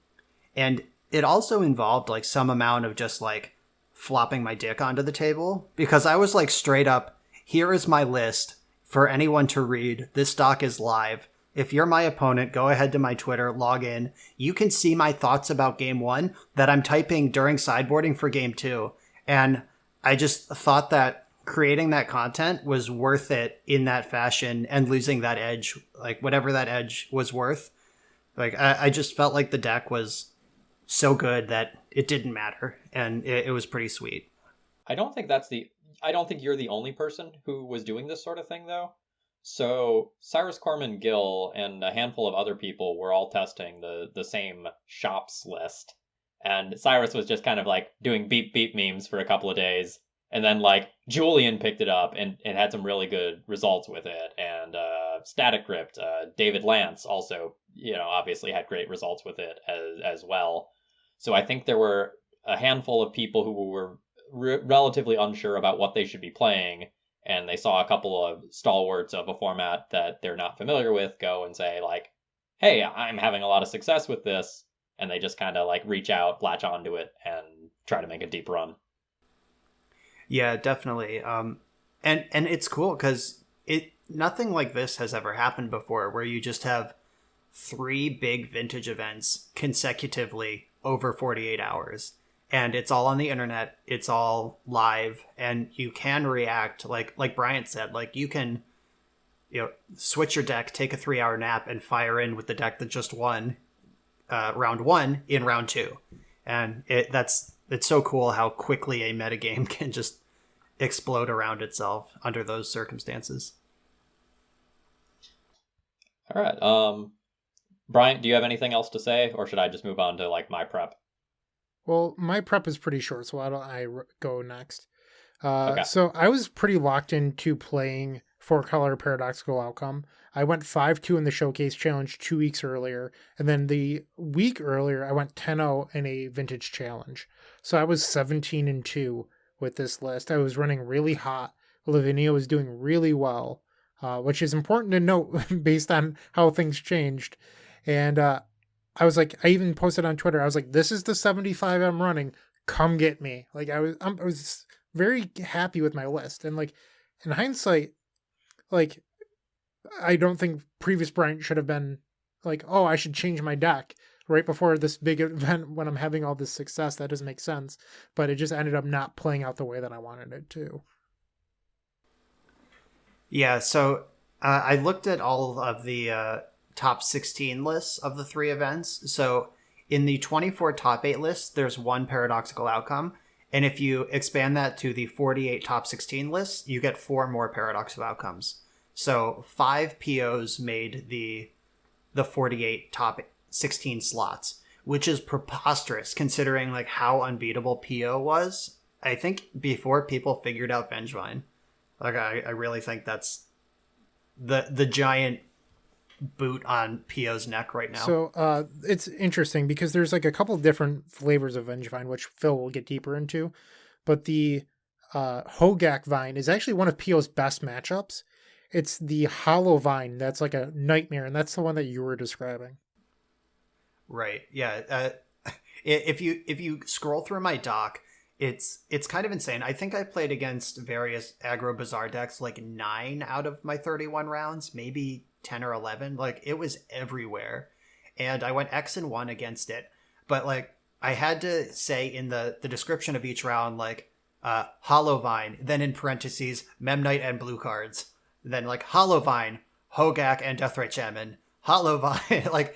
And it also involved like some amount of just like flopping my dick onto the table, because I was like straight up, here is my list for anyone to read. This doc is live. If you're my opponent, go ahead to my Twitter, log in. You can see my thoughts about game 1 that I'm typing during sideboarding for game 2. And I just thought that creating that content was worth it in that fashion, and losing that edge, like whatever that edge was worth. Like I just felt like the deck was so good that it didn't matter, and it was pretty sweet. I don't think you're the only person who was doing this sort of thing, though. So Cyrus Corman Gill and a handful of other people were all testing the same shops list. And Cyrus was just kind of like doing beep beep memes for a couple of days. And then like Julian picked it up and had some really good results with it. And Static Crypt, David Lance also, obviously had great results with it as well. So I think there were a handful of people who were relatively unsure about what they should be playing, and they saw a couple of stalwarts of a format that they're not familiar with go and say like, hey, I'm having a lot of success with this, and they just kind of like reach out, latch onto it, and try to make a deep run. Yeah, definitely. And it's cool because nothing like this has ever happened before, where you just have 3 big vintage events consecutively over 48 hours. And it's all on the internet. It's all live, and you can react like Bryant said. Like you can, switch your deck, take a 3-hour nap, and fire in with the deck that just won round 1 in round 2. And it's so cool how quickly a metagame can just explode around itself under those circumstances. All right. Bryant, do you have anything else to say, or should I just move on to like my prep? Well, my prep is pretty short, so why don't I go next? Okay. So I was pretty locked into playing 4-color Paradoxical Outcome. I went 5-2 in the Showcase Challenge 2 weeks earlier, and then the week earlier I went 10-0 in a Vintage Challenge. So I was 17-2 with this list. I was running really hot. Lavinia was doing really well, which is important to note based on how things changed. And I was like, I even posted on Twitter, I was like, this is the 75 I'm running. Come get me. Like I was very happy with my list. And like in hindsight, like I don't think previous Bryant should have been like, oh, I should change my deck right before this big event when I'm having all this success. That doesn't make sense. But it just ended up not playing out the way that I wanted it to. Yeah, so I looked at all of the top 16 lists of the 3 events. So in the 24 top 8 lists, there's 1 Paradoxical Outcome. And if you expand that to the 48 top 16 lists, you get 4 more Paradoxical Outcomes. So 5 POs made the 48 top 16 slots, which is preposterous considering like how unbeatable PO was. I think before people figured out Vengevine. Like I really think that's the giant boot on PO's neck right now. So it's interesting because there's like a couple of different flavors of Vengevine, which Phil will get deeper into. But the Hogak Vine is actually one of PO's best matchups. It's the Hollow Vine that's like a nightmare, and that's the one that you were describing. Right. Yeah. If you scroll through my doc, it's kind of insane. I think I played against various aggro bazaar decks like 9 out of my 31 rounds, maybe 10 or 11. Like it was everywhere, and I went X and 1 against it. But like I had to say in the description of each round, like Hollow Vine, then in parentheses Memnite and blue cards, then like Hollow Vine, Hogak and Deathrite Shaman, Hollow Vine, like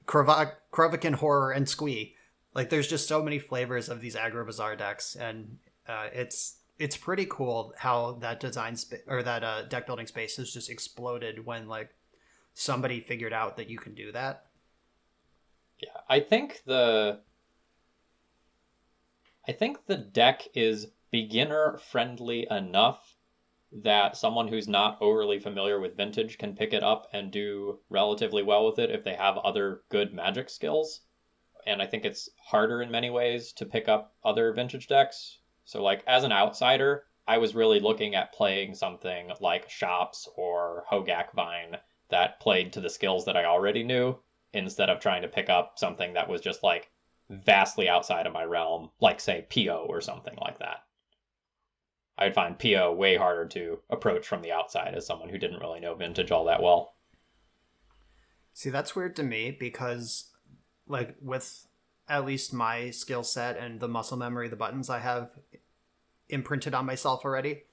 Krovikan Horror and Squee. Like there's just so many flavors of these aggro bazaar decks, and it's pretty cool how that deck building space has just exploded when like somebody figured out that you can do that. Yeah, I think the deck is beginner friendly enough that someone who's not overly familiar with Vintage can pick it up and do relatively well with it if they have other good Magic skills. And I think it's harder in many ways to pick up other Vintage decks. So, like, as an outsider, I was really looking at playing something like Shops or Hogak Vine that played to the skills that I already knew, instead of trying to pick up something that was just, like, vastly outside of my realm, like, say, PO or something like that. I'd find PO way harder to approach from the outside as someone who didn't really know Vintage all that well. See, that's weird to me because, like, with at least my skill set and the muscle memory, the buttons I have imprinted on myself already,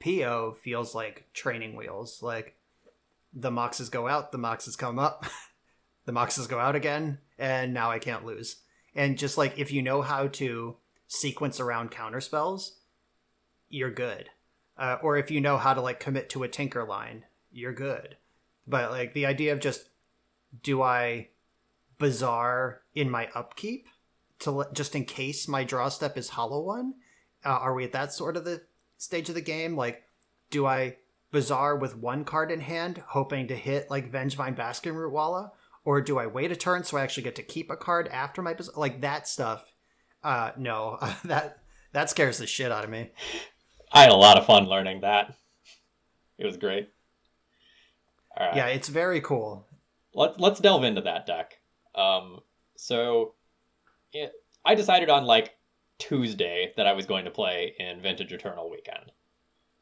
PO feels like training wheels. Like, the moxes go out, the moxes come up, the moxes go out again, and now I can't lose. And just, like, if you know how to sequence around counterspells, you're good. Or if you know how to, like, commit to a Tinker line, you're good. But, like, the idea of just, do I Bazaar in my upkeep to just in case my draw step is Hollow One? Are we at that sort of the stage of the game? Like, do I Bazaar with one card in hand, hoping to hit, like, Vengevine Basking Root Walla? Or do I wait a turn so I actually get to keep a card after my Bazaar? Like, that stuff, no. That scares the shit out of me. I had a lot of fun learning that. It was great. All right. Yeah, it's very cool. Let's delve into that deck. I decided on, like, Tuesday that I was going to play in Vintage Eternal Weekend.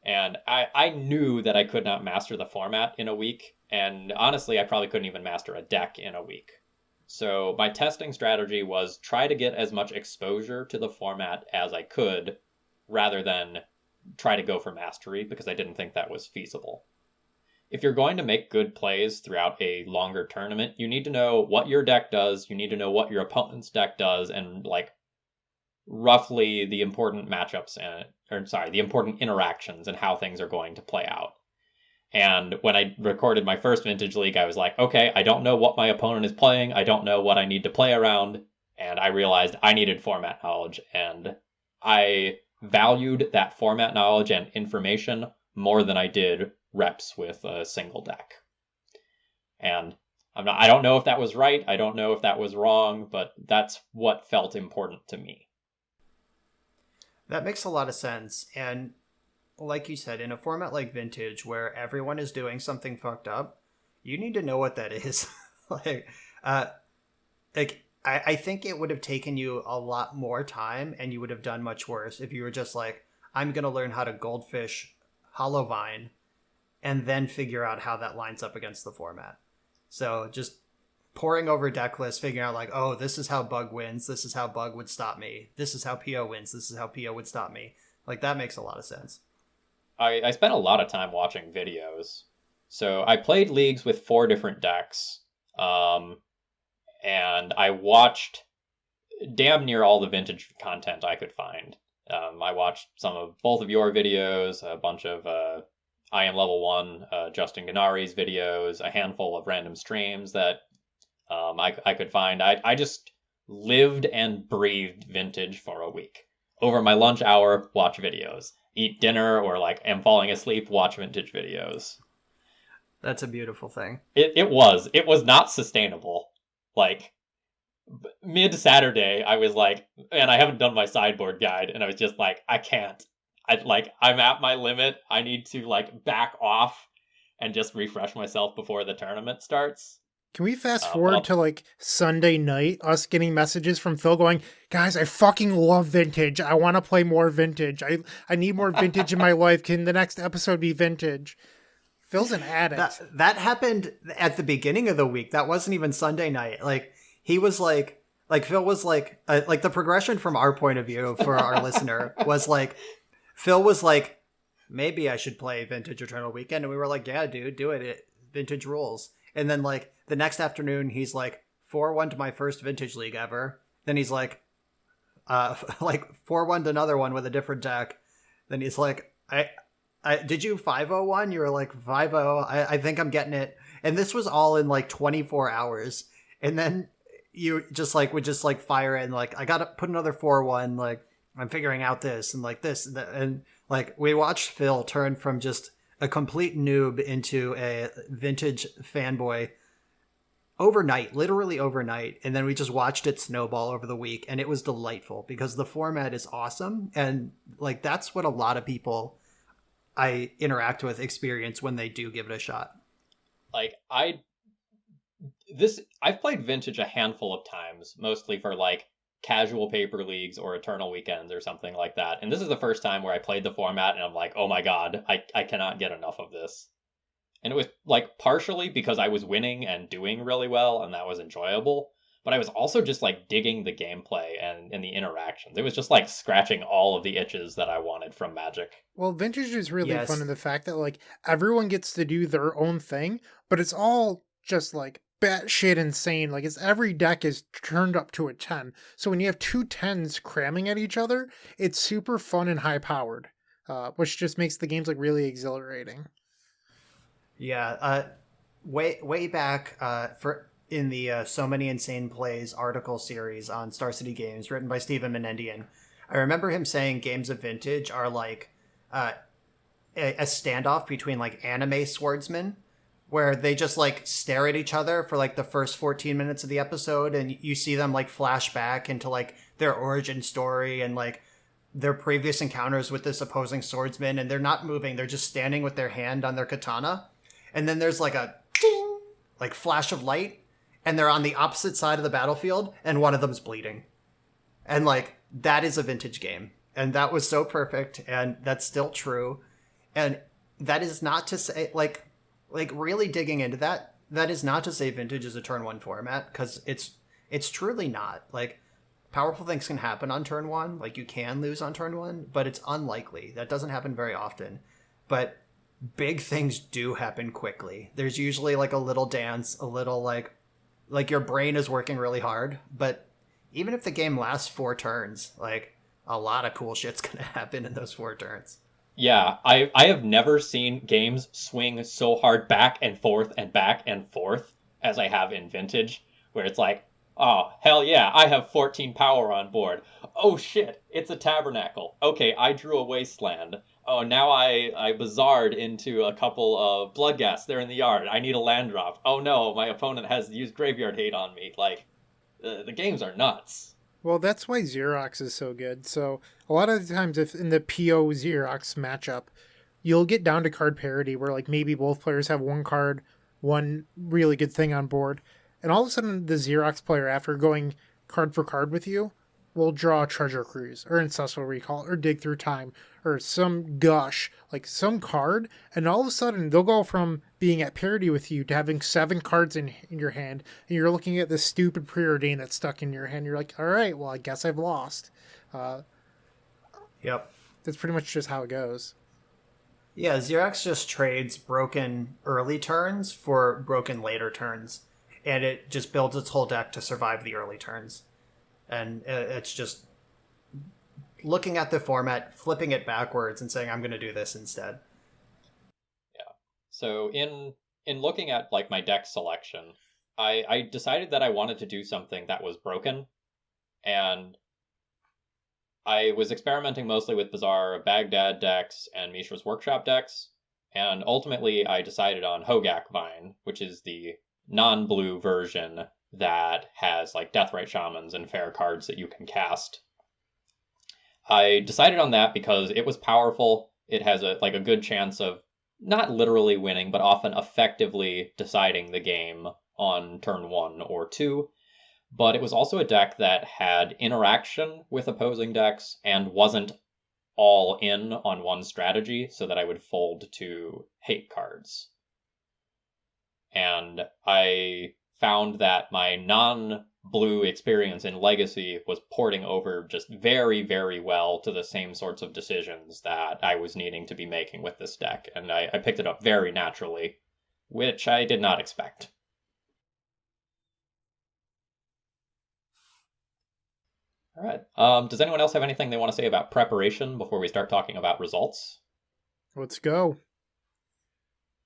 And I knew that I could not master the format in a week. And honestly, I probably couldn't even master a deck in a week. So my testing strategy was try to get as much exposure to the format as I could, rather than try to go for mastery, because I didn't think that was feasible. If you're going to make good plays throughout a longer tournament, you need to know what your deck does, you need to know what your opponent's deck does, and, like, roughly the important matchups the important interactions and how things are going to play out. And when I recorded my first Vintage League, I was like, okay, I don't know what my opponent is playing, I don't know what I need to play around, and I realized I needed format knowledge, and I valued that format knowledge and information more than I did reps with a single deck. And I don't know if that was right, I don't know if that was wrong, but that's what felt important to me. That makes a lot of sense. And like you said, in a format like Vintage where everyone is doing something fucked up, you need to know what that is. I think it would have taken you a lot more time and you would have done much worse if you were just like, I'm going to learn how to Goldfish Hollow Vine and then figure out how that lines up against the format. So just poring over deck lists, figuring out, like, oh, this is how Bug wins, this is how Bug would stop me, this is how PO wins, this is how PO would stop me. Like, that makes a lot of sense. I spent a lot of time watching videos. So I played leagues with 4 different decks. And I watched damn near all the Vintage content I could find. I watched both of your videos, a bunch of I Am Level 1, Justin Ganari's videos, a handful of random streams that I could find. I just lived and breathed Vintage for a week. Over my lunch hour, watch videos. Eat dinner or, like, am falling asleep, watch Vintage videos. That's a beautiful thing. It was not sustainable. Like, mid-Saturday, I was like, and I haven't done my sideboard guide, and I was just like, I can't. I'm at my limit. I need to, like, back off and just refresh myself before the tournament starts. Can we fast forward to, like, Sunday night, us getting messages from Phil going, guys, I fucking love Vintage. I want to play more Vintage. I need more Vintage in my life. Can the next episode be Vintage? Phil's an addict. That happened at the beginning of the week. That wasn't even Sunday night. Like, he was like Phil was like the progression from our point of view for our listener was like, Phil was like, maybe I should play Vintage Eternal Weekend. And we were like, yeah, dude, do it. Vintage rules. And then, like, the next afternoon, he's like, 4-1 to my first Vintage League ever. Then he's like 4-1 to another one with a different deck. Then he's like, I did you 5-0-1? You were like, 5-0. I think I'm getting it. And this was all in, like, 24 hours. And then you just, like, would just, like, fire it and, like, I got to put another 4-1. Like, I'm figuring out this and, like, this. And Like, we watched Phil turn from just a complete noob into a vintage fanboy overnight, literally overnight. And then we just watched it snowball over the week. And it was delightful because the format is awesome. And like, that's what a lot of people I interact with experience when they do give it a shot. Like, I've played Vintage a handful of times, mostly for like casual paper leagues or eternal weekends or something like that. And this is the first time where I played the format and I'm like, oh my god, I cannot get enough of this. And it was like partially because I was winning and doing really well and that was enjoyable, but I was also just like digging the gameplay and the interactions. It was just like scratching all of the itches that I wanted from Magic. Well, Vintage is really Yes. fun in the fact that like everyone gets to do their own thing, but it's all just like batshit insane. Like every deck is turned up to a 10. So when you have two 10s cramming at each other, it's super fun and high powered, which just makes the games like really exhilarating. Yeah, way back for in the So Many Insane Plays article series on Star City Games, written by Stephen Menendian, I remember him saying games of Vintage are like a standoff between like anime swordsmen, where they just like stare at each other for like the first 14 minutes of the episode, and you see them like flash back into like their origin story and like their previous encounters with this opposing swordsman, and they're not moving, they're just standing with their hand on their katana. And then there's like a ding, like flash of light, and they're on the opposite side of the battlefield, and one of them's bleeding. And like, that is a Vintage game. And that was so perfect, and that's still true. And that is not to say, like really digging into that, that is not to say Vintage is a turn one format, because it's truly not. Like, powerful things can happen on turn one, like you can lose on turn one, but it's unlikely. That doesn't happen very often. But big things do happen quickly. There's usually like a little dance, a little like your brain is working really hard. But even if the game lasts 4 turns, like a lot of cool shit's gonna happen in those 4 turns. Yeah, I have never seen games swing so hard back and forth as I have in Vintage, where it's like, oh, hell yeah, I have 14 power on board. Oh shit, it's a tabernacle. Okay, I drew a wasteland. Oh, now I bazared into a couple of bloodghasts. They're in the yard. I need a land drop. Oh no, my opponent has used graveyard hate on me. Like, the games are nuts. Well, that's why Xerox is so good. So a lot of the times, if in the PO Xerox matchup, you'll get down to card parity where like maybe both players have one card, one really good thing on board, and all of a sudden the Xerox player, after going card for card with you, will draw Treasure Cruise or Ancestral Recall or Dig Through Time or some gush, like some card, and all of a sudden they'll go from being at parity with you to having 7 cards in your hand, and you're looking at this stupid Preordain that's stuck in your hand. You're like, all right, well, I guess I've lost. Yep. That's pretty much just how it goes. Yeah, Xerox just trades broken early turns for broken later turns, and it just builds its whole deck to survive the early turns. And it's just looking at the format, flipping it backwards, and saying, I'm going to do this instead. Yeah. So in looking at like my deck selection, I decided that I wanted to do something that was broken, and I was experimenting mostly with Bazaar Baghdad decks and Mishra's Workshop decks, and ultimately I decided on Hogak Vine, which is the non-blue version that has like Deathrite Shamans and fair cards that you can cast. I decided on that because it was powerful. It has a good chance of not literally winning, but often effectively deciding the game on turn 1 or 2. But it was also a deck that had interaction with opposing decks and wasn't all in on one strategy, so that I would fold to hate cards. And I found that my non-blue experience in Legacy was porting over just very, very well to the same sorts of decisions that I was needing to be making with this deck, and I picked it up very naturally, which I did not expect. All right. Does anyone else have anything they want to say about preparation before we start talking about results? Let's go.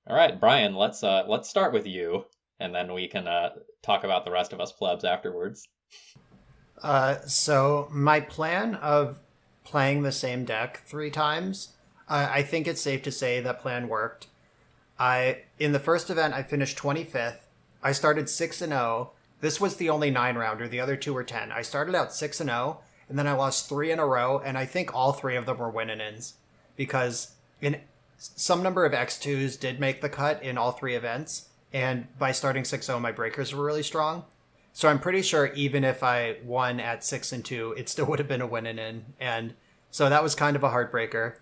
All right, Brian, let's start with you, and then we can talk about the rest of us plebs afterwards. So my plan of playing the same deck 3 times, I think it's safe to say that plan worked. In the first event, I finished 25th. I started 6-0. This was the only 9-rounder. The other two were 10. I started out 6-0, and then I lost 3 in a row, and I think all 3 of them were win-and-ins. Because some number of X2s did make the cut in all 3 events, and by starting 6-0, my breakers were really strong. So I'm pretty sure even if I won at 6-2, it still would have been a win-and-in. And so that was kind of a heartbreaker.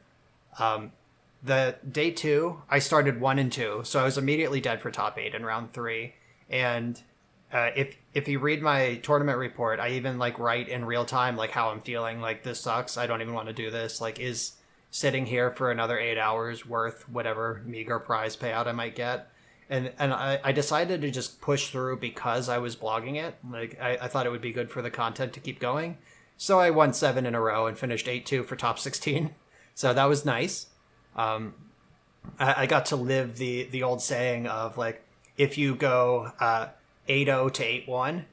The day 2, I started 1-2, so I was immediately dead for top 8 in round 3. And if you read my tournament report, I even like write in real time like how I'm feeling. Like, this sucks. I don't even want to do this. Like, is sitting here for another 8 hours worth whatever meager prize payout I might get? And I decided to just push through because I was blogging it. Like, I thought it would be good for the content to keep going. So I won 7 in a row and finished 8-2 for top 16. So that was nice. I got to live the old saying of like, if you go 8-0 to 8-1,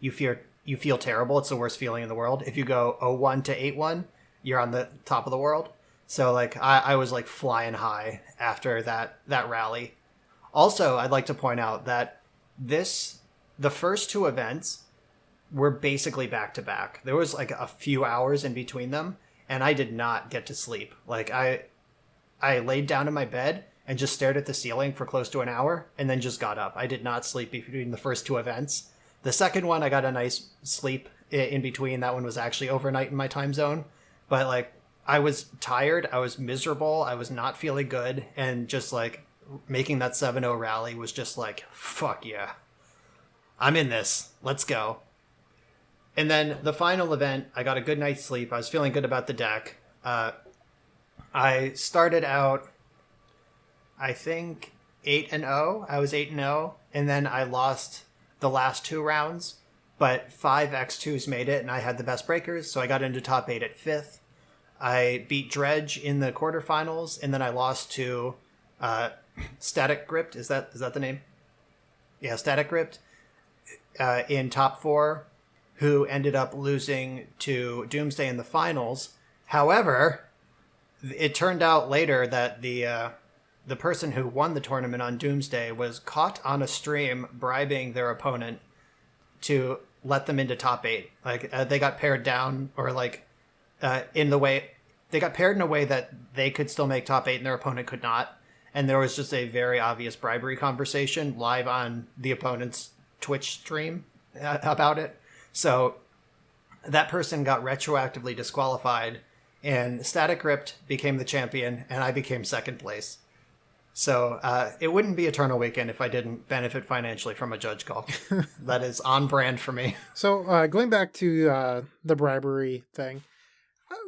you feel terrible. It's the worst feeling in the world. If you go 0-1 to 8-1, you're on the top of the world. So like I was like flying high after that rally. Also, I'd like to point out that the first 2 events were basically back to back. There was like a few hours in between them, and I did not get to sleep. Like I laid down in my bed and just stared at the ceiling for close to an hour and then just got up. I did not sleep between the first 2 events. The second one, I got a nice sleep in between. That one was actually overnight in my time zone. But like, I was tired. I was miserable. I was not feeling good. And just like making that 7-0 rally was just like, fuck yeah. I'm in this. Let's go. And then the final event, I got a good night's sleep. I was feeling good about the deck. I started out, I think, 8-0. I was 8-0, and then I lost the last 2 rounds, but 5 X2s made it, and I had the best breakers, so I got into top 8 at 5th. I beat Dredge in the quarterfinals, and then I lost to Static Gripped. Is that the name? Yeah, Static Gripped in top 4, who ended up losing to Doomsday in the finals. However, it turned out later that the person who won the tournament on Doomsday was caught on a stream bribing their opponent to let them into top 8. Like they got paired down, or like they got paired in a way that they could still make top 8 and their opponent could not. And there was just a very obvious bribery conversation live on the opponent's Twitch stream about it. So that person got retroactively disqualified, and Static Ripped became the champion, and I became second place. So it wouldn't be Eternal Weekend if I didn't benefit financially from a judge call. That is on brand for me. So going back to the bribery thing.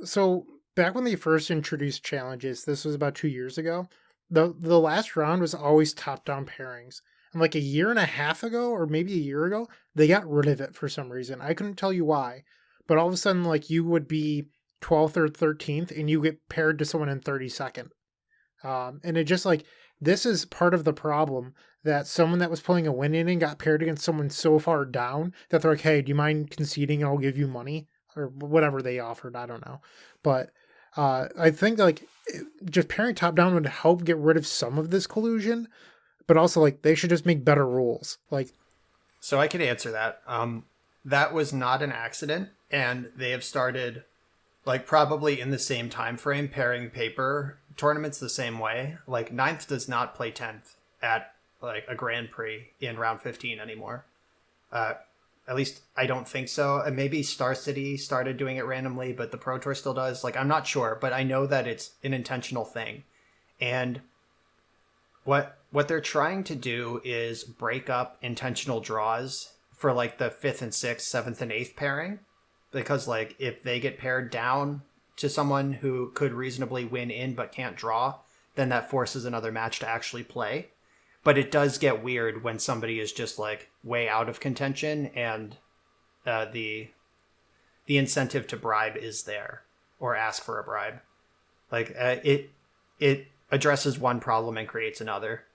So back when they first introduced challenges, this was about 2 years ago, the last round was always top-down pairings. And like a year and a half ago, or maybe a year ago, they got rid of it for some reason. I couldn't tell you why. But all of a sudden, like, you would be 12th or 13th, and you get paired to someone in 32nd. And it just like, this is part of the problem, that someone that was playing a win inning got paired against someone so far down that they're like, hey, do you mind conceding and I'll give you money? Or whatever they offered, I don't know. But I think like just pairing top down would help get rid of some of this collusion, but also like they should just make better rules. Like, so I can answer that. That was not an accident, and they have started like probably in the same time frame pairing paper tournaments the same way. Like 9th does not play 10th at like a Grand Prix in round 15 anymore. At least I don't think so. And maybe Star City started doing it randomly, but the Pro Tour still does. Like, I'm not sure, but I know that it's an intentional thing. And what they're trying to do is break up intentional draws for like the 5th and 6th, 7th and 8th pairing. Because like if they get paired down to someone who could reasonably win in but can't draw, then that forces another match to actually play. But it does get weird when somebody is just like way out of contention and the incentive to bribe is there or ask for a bribe. Like it addresses one problem and creates another.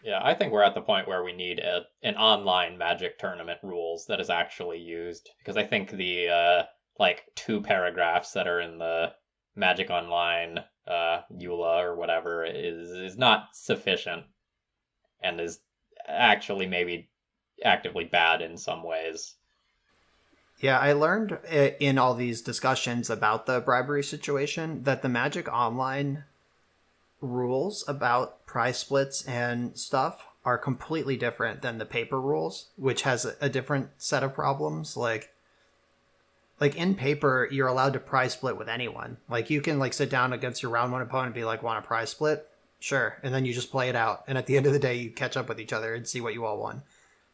Yeah, I think we're at the point where we need an online Magic tournament rules that is actually used, because I think the like 2 paragraphs that are in the Magic Online EULA or whatever is not sufficient and is actually maybe actively bad in some ways. Yeah, I learned in all these discussions about the bribery situation that the Magic Online rules about prize splits and stuff are completely different than the paper rules, which has a different set of problems. Like in paper, you're allowed to prize split with anyone. Like you can like sit down against your round one opponent and be like, want a prize split? Sure. And then you just play it out. And at the end of the day, you catch up with each other and see what you all won.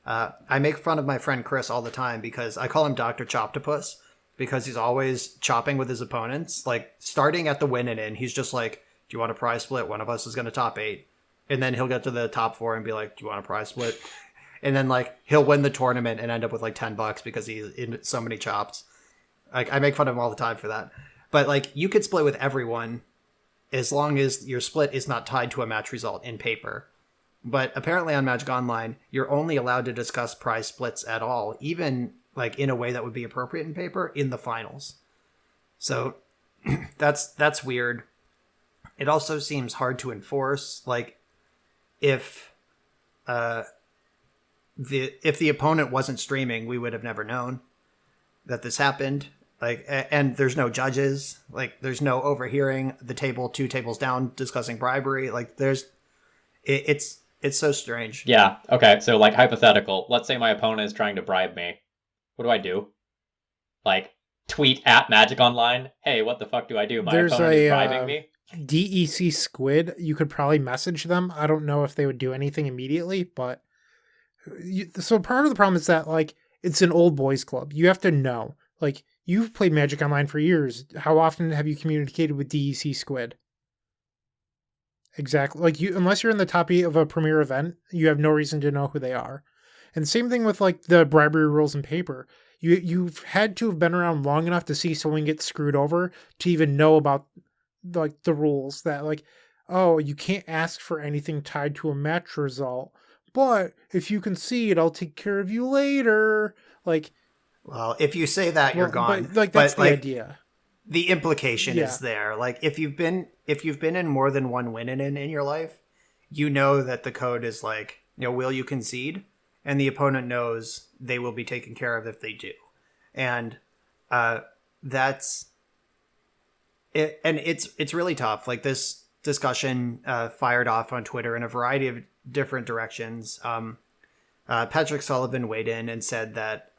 I make fun of my friend Chris all the time because I call him Dr. Choptopus because he's always chopping with his opponents. Like starting at the win and in, he's just like, do you want a prize split? One of us is going to top 8. And then he'll get to the top 4 and be like, do you want a prize split? And then like he'll win the tournament and end up with like $10 because he's in so many chops. Like I make fun of him all the time for that. But like you could split with everyone as long as your split is not tied to a match result in paper. But apparently on Magic Online, you're only allowed to discuss prize splits at all, even like in a way that would be appropriate in paper in the finals. So that's weird. It also seems hard to enforce. Like if the opponent wasn't streaming, we would have never known that this happened. Like, and there's no judges. Like, there's no overhearing the table 2 tables down discussing bribery. Like, it's so strange. Yeah. Okay. So, like, hypothetical. Let's say my opponent is trying to bribe me. What do I do? Like, tweet at Magic Online. Hey, what the fuck do I do? My opponent is bribing me. DEC Squid. You could probably message them. I don't know if they would do anything immediately, but so part of the problem is that like it's an old boys club. You have to know. Like, you've played Magic Online for years. How often have you communicated with DEC Squid? Exactly. Like, unless you're in the top 8 of a premier event, you have no reason to know who they are. And same thing with like the bribery rules in paper. You've had to have been around long enough to see someone get screwed over to even know about like the rules that like, oh, you can't ask for anything tied to a match result, but if you concede, I'll take care of you later. Like, well, if you say that, you're gone. But, like, that's the idea. The implication is there. Like if you've been in more than one win in your life, you know that the code is like, you know, will you concede? And the opponent knows they will be taken care of if they do. And that's it. And it's really tough. Like this discussion fired off on Twitter in a variety of different directions. Patrick Sullivan weighed in and said that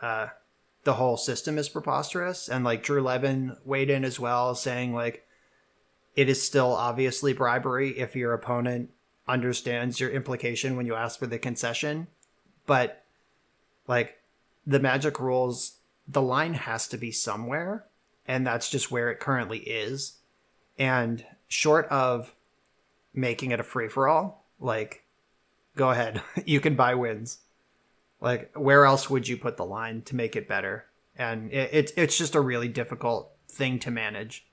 the whole system is preposterous, and like Drew Levin weighed in as well, saying like it is still obviously bribery if your opponent understands your implication when you ask for the concession. But like the Magic rules, the line has to be somewhere, and that's just where it currently is. And short of making it a free-for-all, like, go ahead, you can buy wins. Like, where else would you put the line to make it better? And it's just a really difficult thing to manage.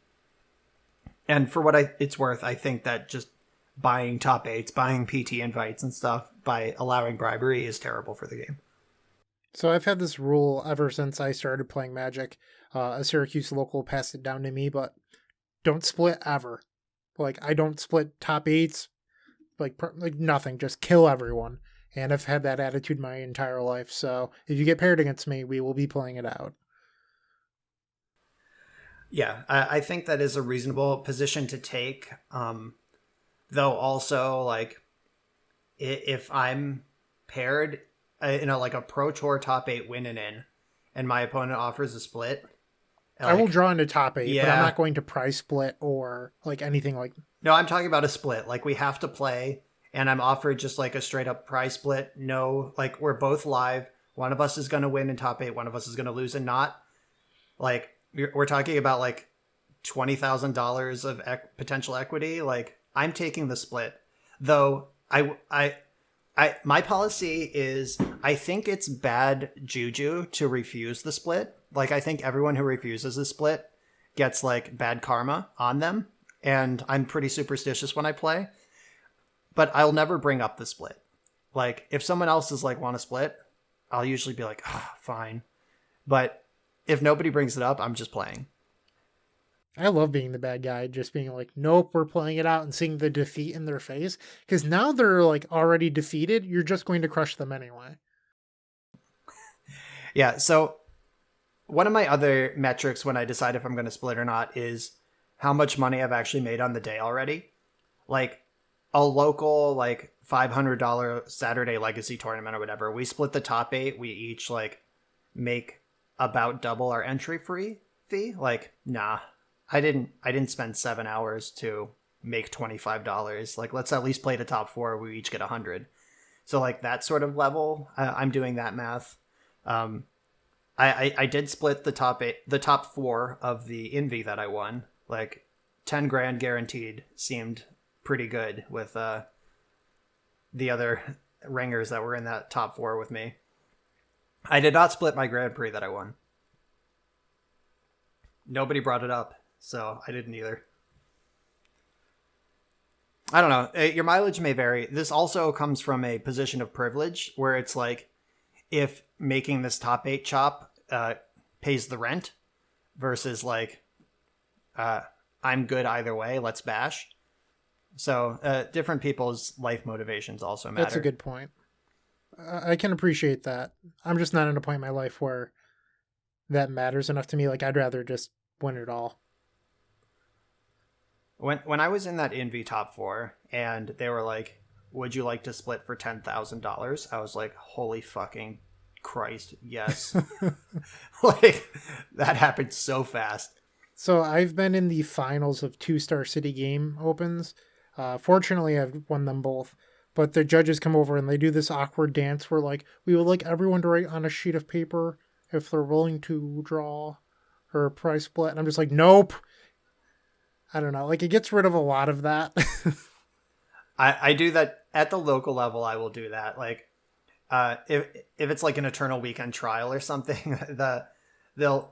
And for what it's worth, I think that just buying top 8s, buying PT invites and stuff by allowing bribery is terrible for the game. So I've had this rule ever since I started playing Magic. A Syracuse local passed it down to me, but don't split ever. Like, I don't split top 8s, like nothing, just kill everyone. And I've had that attitude my entire life. So if you get paired against me, we will be playing it out. Yeah, I think that is a reasonable position to take. Though also, like, if I'm paired in a like a Pro Tour top 8 win and my opponent offers a split, like, I will draw into top 8, yeah. But I'm not going to prize split or like anything like. No, I'm talking about a split. Like, we have to play. And I'm offered just like a straight up prize split. No, like we're both live. One of us is going to win in top 8. One of us is going to lose and not. Like we're talking about like $20,000 of potential equity. Like I'm taking the split. Though my policy is I think it's bad juju to refuse the split. Like I think everyone who refuses the split gets like bad karma on them. And I'm pretty superstitious when I play. But I'll never bring up the split. Like, if someone else is like, want to split, I'll usually be like, fine. But if nobody brings it up, I'm just playing. I love being the bad guy, just being like, nope, we're playing it out and seeing the defeat in their face. Because now they're like already defeated. You're just going to crush them anyway. Yeah, so one of my other metrics when I decide if I'm going to split or not is how much money I've actually made on the day already. Like a local like $500 Saturday Legacy tournament or whatever, we split the top 8. We each like make about double our entry fee. Like, nah, I didn't spend 7 hours to make $25. Like, let's at least play the top 4. We each get 100. So like that sort of level, I'm doing that math. I did split the top 4 of the Envy that I won. Like 10 grand guaranteed seemed pretty good with the other ringers that were in that top 4 with me. I did not split my Grand Prix that I won. Nobody brought it up, so I didn't either. I don't know. Your mileage may vary. This also comes from a position of privilege where it's like, if making this top 8 chop pays the rent versus like, I'm good either way, let's bash. So different people's life motivations also matter. That's a good point. I can appreciate that. I'm just not in a point in my life where that matters enough to me. Like, I'd rather just win it all. When I was in that Envy top 4 and they were like, would you like to split for $10,000? I was like, holy fucking Christ, yes. Like, that happened so fast. So I've been in the finals of 2 Star City Game Opens. Fortunately, I've won them both. But the judges come over and they do this awkward dance where, like, we would like everyone to write on a sheet of paper if they're willing to draw or prize split. And I'm just like, nope. I don't know. Like, it gets rid of a lot of that. I do that at the local level. I will do that. Like, if it's like an Eternal Weekend trial or something, the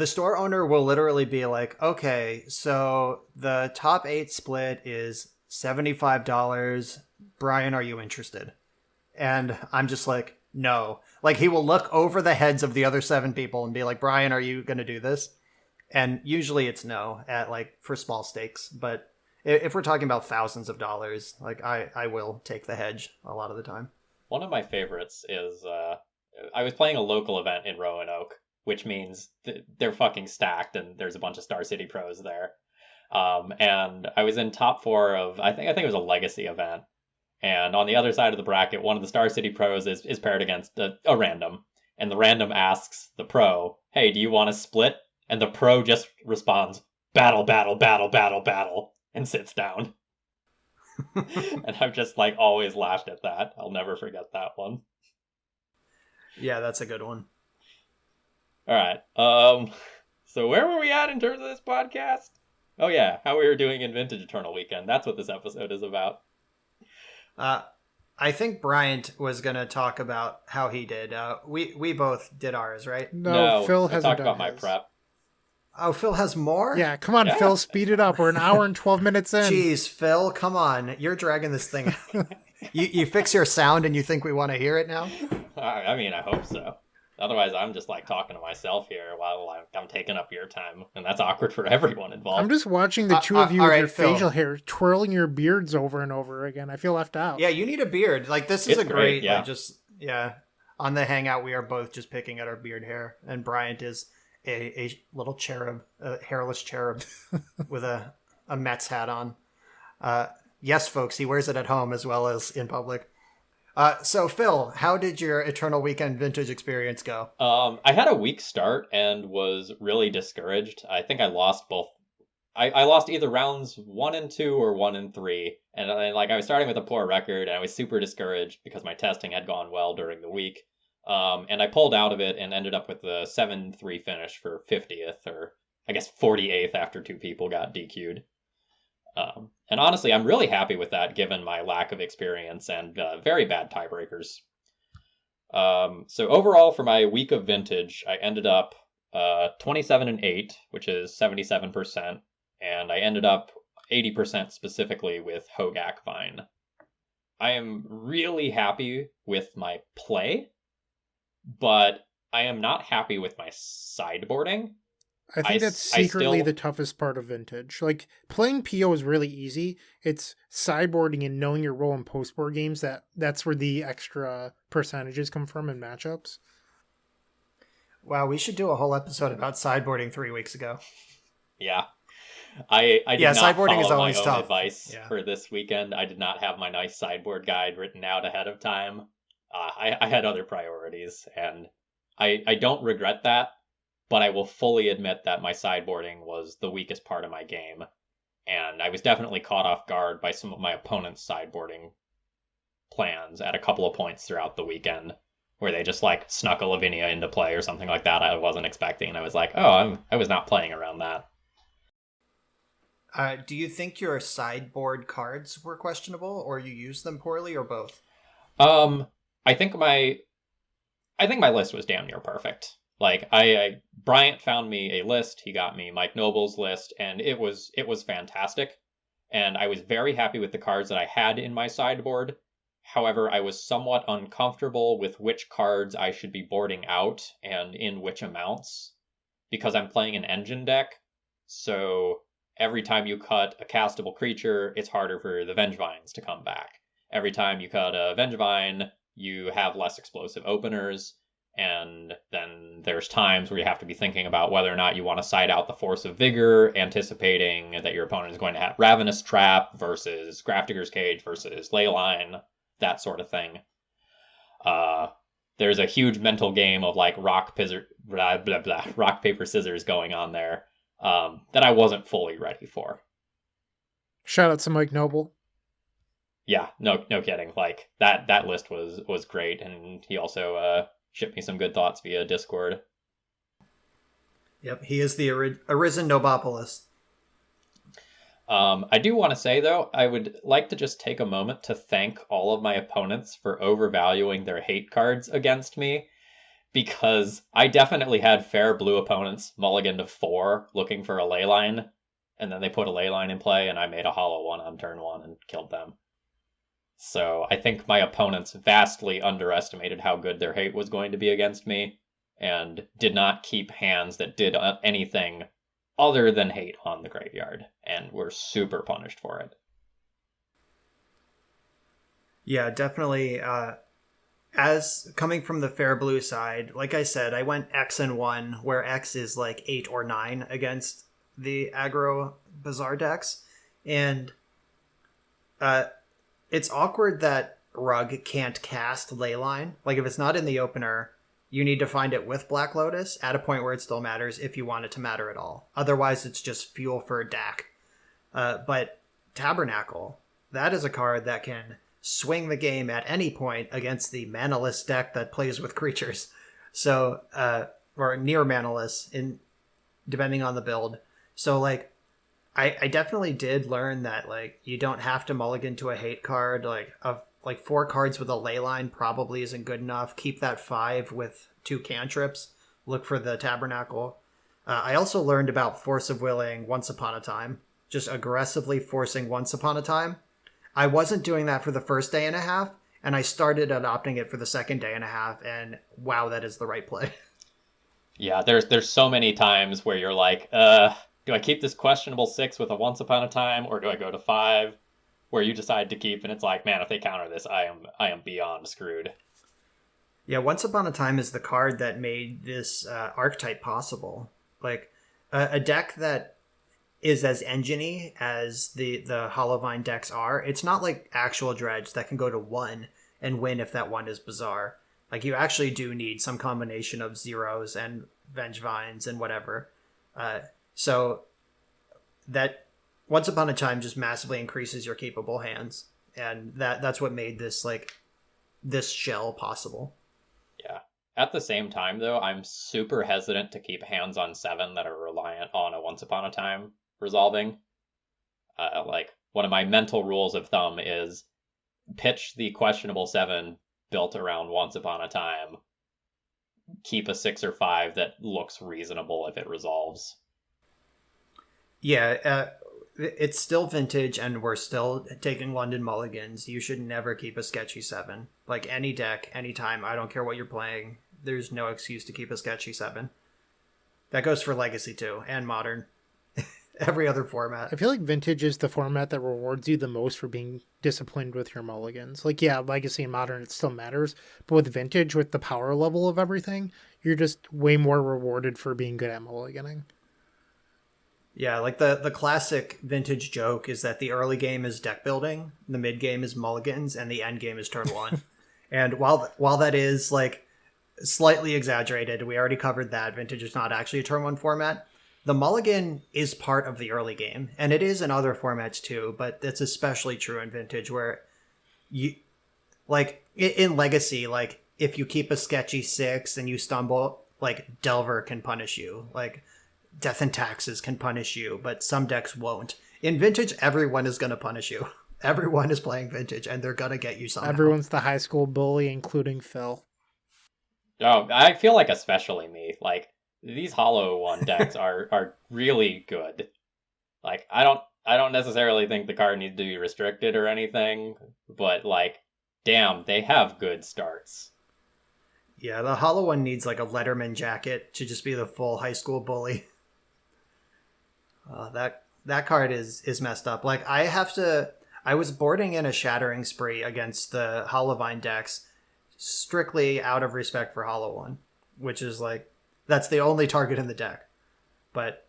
store owner will literally be like, okay, so the top 8 split is $75. Brian, are you interested? And I'm just like, no. Like, he will look over the heads of the other 7 people and be like, Brian, are you going to do this? And usually it's no, at like for small stakes. But if we're talking about thousands of dollars, like I will take the hedge a lot of the time. One of my favorites is I was playing a local event in Roanoke, which means they're fucking stacked and there's a bunch of Star City pros there. And I was in top 4 of, I think it was a legacy event. And on the other side of the bracket, one of the Star City pros is paired against a random. And the random asks the pro, hey, do you want to split? And the pro just responds, battle, battle, battle, battle, battle, and sits down. And I've just like always laughed at that. I'll never forget that one. Yeah, that's a good one. All right. So where were we at in terms of this podcast? Oh yeah, how we were doing in Vintage Eternal Weekend. That's what this episode is about. I think Bryant was going to talk about how he did. We both did ours, right? No, Phil hasn't talked done about my his. prep. Oh, Phil has more? Yeah, come on, Yeah. Phil, speed it up. We're an hour and 12 minutes in. Jeez, Phil, come on. You're dragging this thing. You fix your sound and you think we want to hear it now? I mean, I hope so. Otherwise, I'm just like talking to myself here while I'm taking up your time, and that's awkward for everyone involved. I'm just watching the two of you all with right, your Phil. facial hair twirling your beards over and over again. I feel left out. Yeah, you need a beard. Like, this is It's a great, great, yeah. like, just, yeah. On the Hangout, we are both just picking at our beard hair, and Bryant is a little cherub, a hairless cherub with a Mets hat on. Yes, folks, he wears it at home as well as in public. So, Phil, how did your Eternal Weekend Vintage experience go? I had a weak start and was really discouraged. I think I lost both. I lost either rounds 1 and 2 or 1 and 3, and like I was starting with a poor record, and I was super discouraged because my testing had gone well during the week. And I pulled out of it and ended up with the 7-3 finish for 50th, or I guess 48th after 2 people got DQ'd. And honestly, I'm really happy with that given my lack of experience and very bad tiebreakers. So overall, for my week of Vintage, I ended up 27-8, which is 77%, and I ended up 80% specifically with Hogak Vine. I am really happy with my play, but I am not happy with my sideboarding. I think that's secretly the toughest part of Vintage. Like, playing PO is really easy. It's sideboarding and knowing your role in post-board games that's where the extra percentages come from in matchups. Wow, we should do a whole episode about sideboarding 3 weeks ago. Yeah. I did not sideboarding is follow always my own tough. advice for this weekend. I did not have my nice sideboard guide written out ahead of time. I had other priorities, and I don't regret that, but I will fully admit that my sideboarding was the weakest part of my game, and I was definitely caught off guard by some of my opponent's sideboarding plans at a couple of points throughout the weekend, where they just like snuck a Lavinia into play or something like that I wasn't expecting, and I was like, oh, I was not playing around that. Do you think your sideboard cards were questionable, or you used them poorly, or both? I think my list was damn near perfect. Like Bryant found me a list. He got me Mike Noble's list, and it was fantastic. And I was very happy with the cards that I had in my sideboard. However, I was somewhat uncomfortable with which cards I should be boarding out and in which amounts, because I'm playing an engine deck. So every time you cut a castable creature, it's harder for the Vengevines to come back. Every time you cut a Vengevine, you have less explosive openers, and then there's times where you have to be thinking about whether or not you want to side out the Force of Vigor, anticipating that your opponent is going to have Ravenous Trap versus Grafdigger's Cage versus Leyline, that sort of thing. There's a huge mental game of like rock, paper, scissors going on there that I wasn't fully ready for. Shout out to Mike Noble. Yeah, no kidding. Like that list was great, and he also shipped me some good thoughts via Discord. Yep, he is the Arisen Nobopolis. I do want to say, though, I would like to just take a moment to thank all of my opponents for overvaluing their hate cards against me, because I definitely had fair blue opponents mulligan to 4 looking for a Leyline, and then they put a Leyline in play, and I made a hollow 1 on turn 1 and killed them. So I think my opponents vastly underestimated how good their hate was going to be against me, and did not keep hands that did anything other than hate on the graveyard, and were super punished for it. Yeah, definitely. As coming from the fair blue side, like I said, I went X and 1, where X is like 8 or 9 against the aggro Bazaar decks, and it's awkward that Rug can't cast Leyline. Like, if it's not in the opener, you need to find it with Black Lotus at a point where it still matters if you want it to matter at all. Otherwise, it's just fuel for a DAC. But Tabernacle, that is a card that can swing the game at any point against the manaless deck that plays with creatures. So, or near manaless, depending on the build. So, like, I definitely did learn that, like, you don't have to mulligan to a hate card. Like 4 cards with a Leyline probably isn't good enough. Keep that 5 with 2 cantrips. Look for the Tabernacle. I also learned about Force of Willing Once Upon a Time. Just aggressively forcing Once Upon a Time. I wasn't doing that for the first day and a half, and I started adopting it for the second day and a half, and wow, that is the right play. Yeah, there's so many times where you're like, do I keep this questionable 6 with a Once Upon a Time, or do I go to 5? Where you decide to keep, and it's like, man, if they counter this, I am beyond screwed. Yeah, Once Upon a Time is the card that made this archetype possible. Like, a deck that is as engine-y as the Hollowvine decks are. It's not like actual Dredge that can go to 1 and win if that 1 is Bazaar. Like, you actually do need some combination of zeros and Vengevines and whatever. So that Once Upon a Time just massively increases your capable hands, and that's what made this, like, this shell possible. Yeah. At the same time, though, I'm super hesitant to keep hands on 7 that are reliant on a Once Upon a Time resolving. Like, one of my mental rules of thumb is pitch the questionable 7 built around Once Upon a Time. Keep a 6 or 5 that looks reasonable if it resolves. Yeah, it's still Vintage, and we're still taking London mulligans. You should never keep a sketchy 7. Like, any deck, anytime, I don't care what you're playing, there's no excuse to keep a sketchy 7. That goes for Legacy too, and Modern. Every other format. I feel like Vintage is the format that rewards you the most for being disciplined with your mulligans. Like, yeah, Legacy and Modern, it still matters. But with Vintage, with the power level of everything, you're just way more rewarded for being good at mulliganing. Yeah, like the classic Vintage joke is that the early game is deck building, the mid game is mulligans, and the end game is turn one. And while that is like slightly exaggerated, we already covered that Vintage is not actually a turn one format. The mulligan is part of the early game, and it is in other formats too, but it's especially true in Vintage, where you, like, in Legacy, like, if you keep a sketchy 6 and you stumble, like, Delver can punish you. Like, Death and Taxes can punish you, but some decks won't. In Vintage, everyone is going to punish you. Everyone is playing Vintage, and they're going to get you somehow. Everyone's the high school bully, including Phil. Oh, I feel like especially me. Like, these Hollow One decks are really good. Like, I don't necessarily think the card needs to be restricted or anything, but like, damn, they have good starts. Yeah, the Hollow One needs like a Letterman jacket to just be the full high school bully. That card is messed up. Like, I was boarding in a Shattering Spree against the Hollowvine decks strictly out of respect for Hollow One, which is like, that's the only target in the deck. But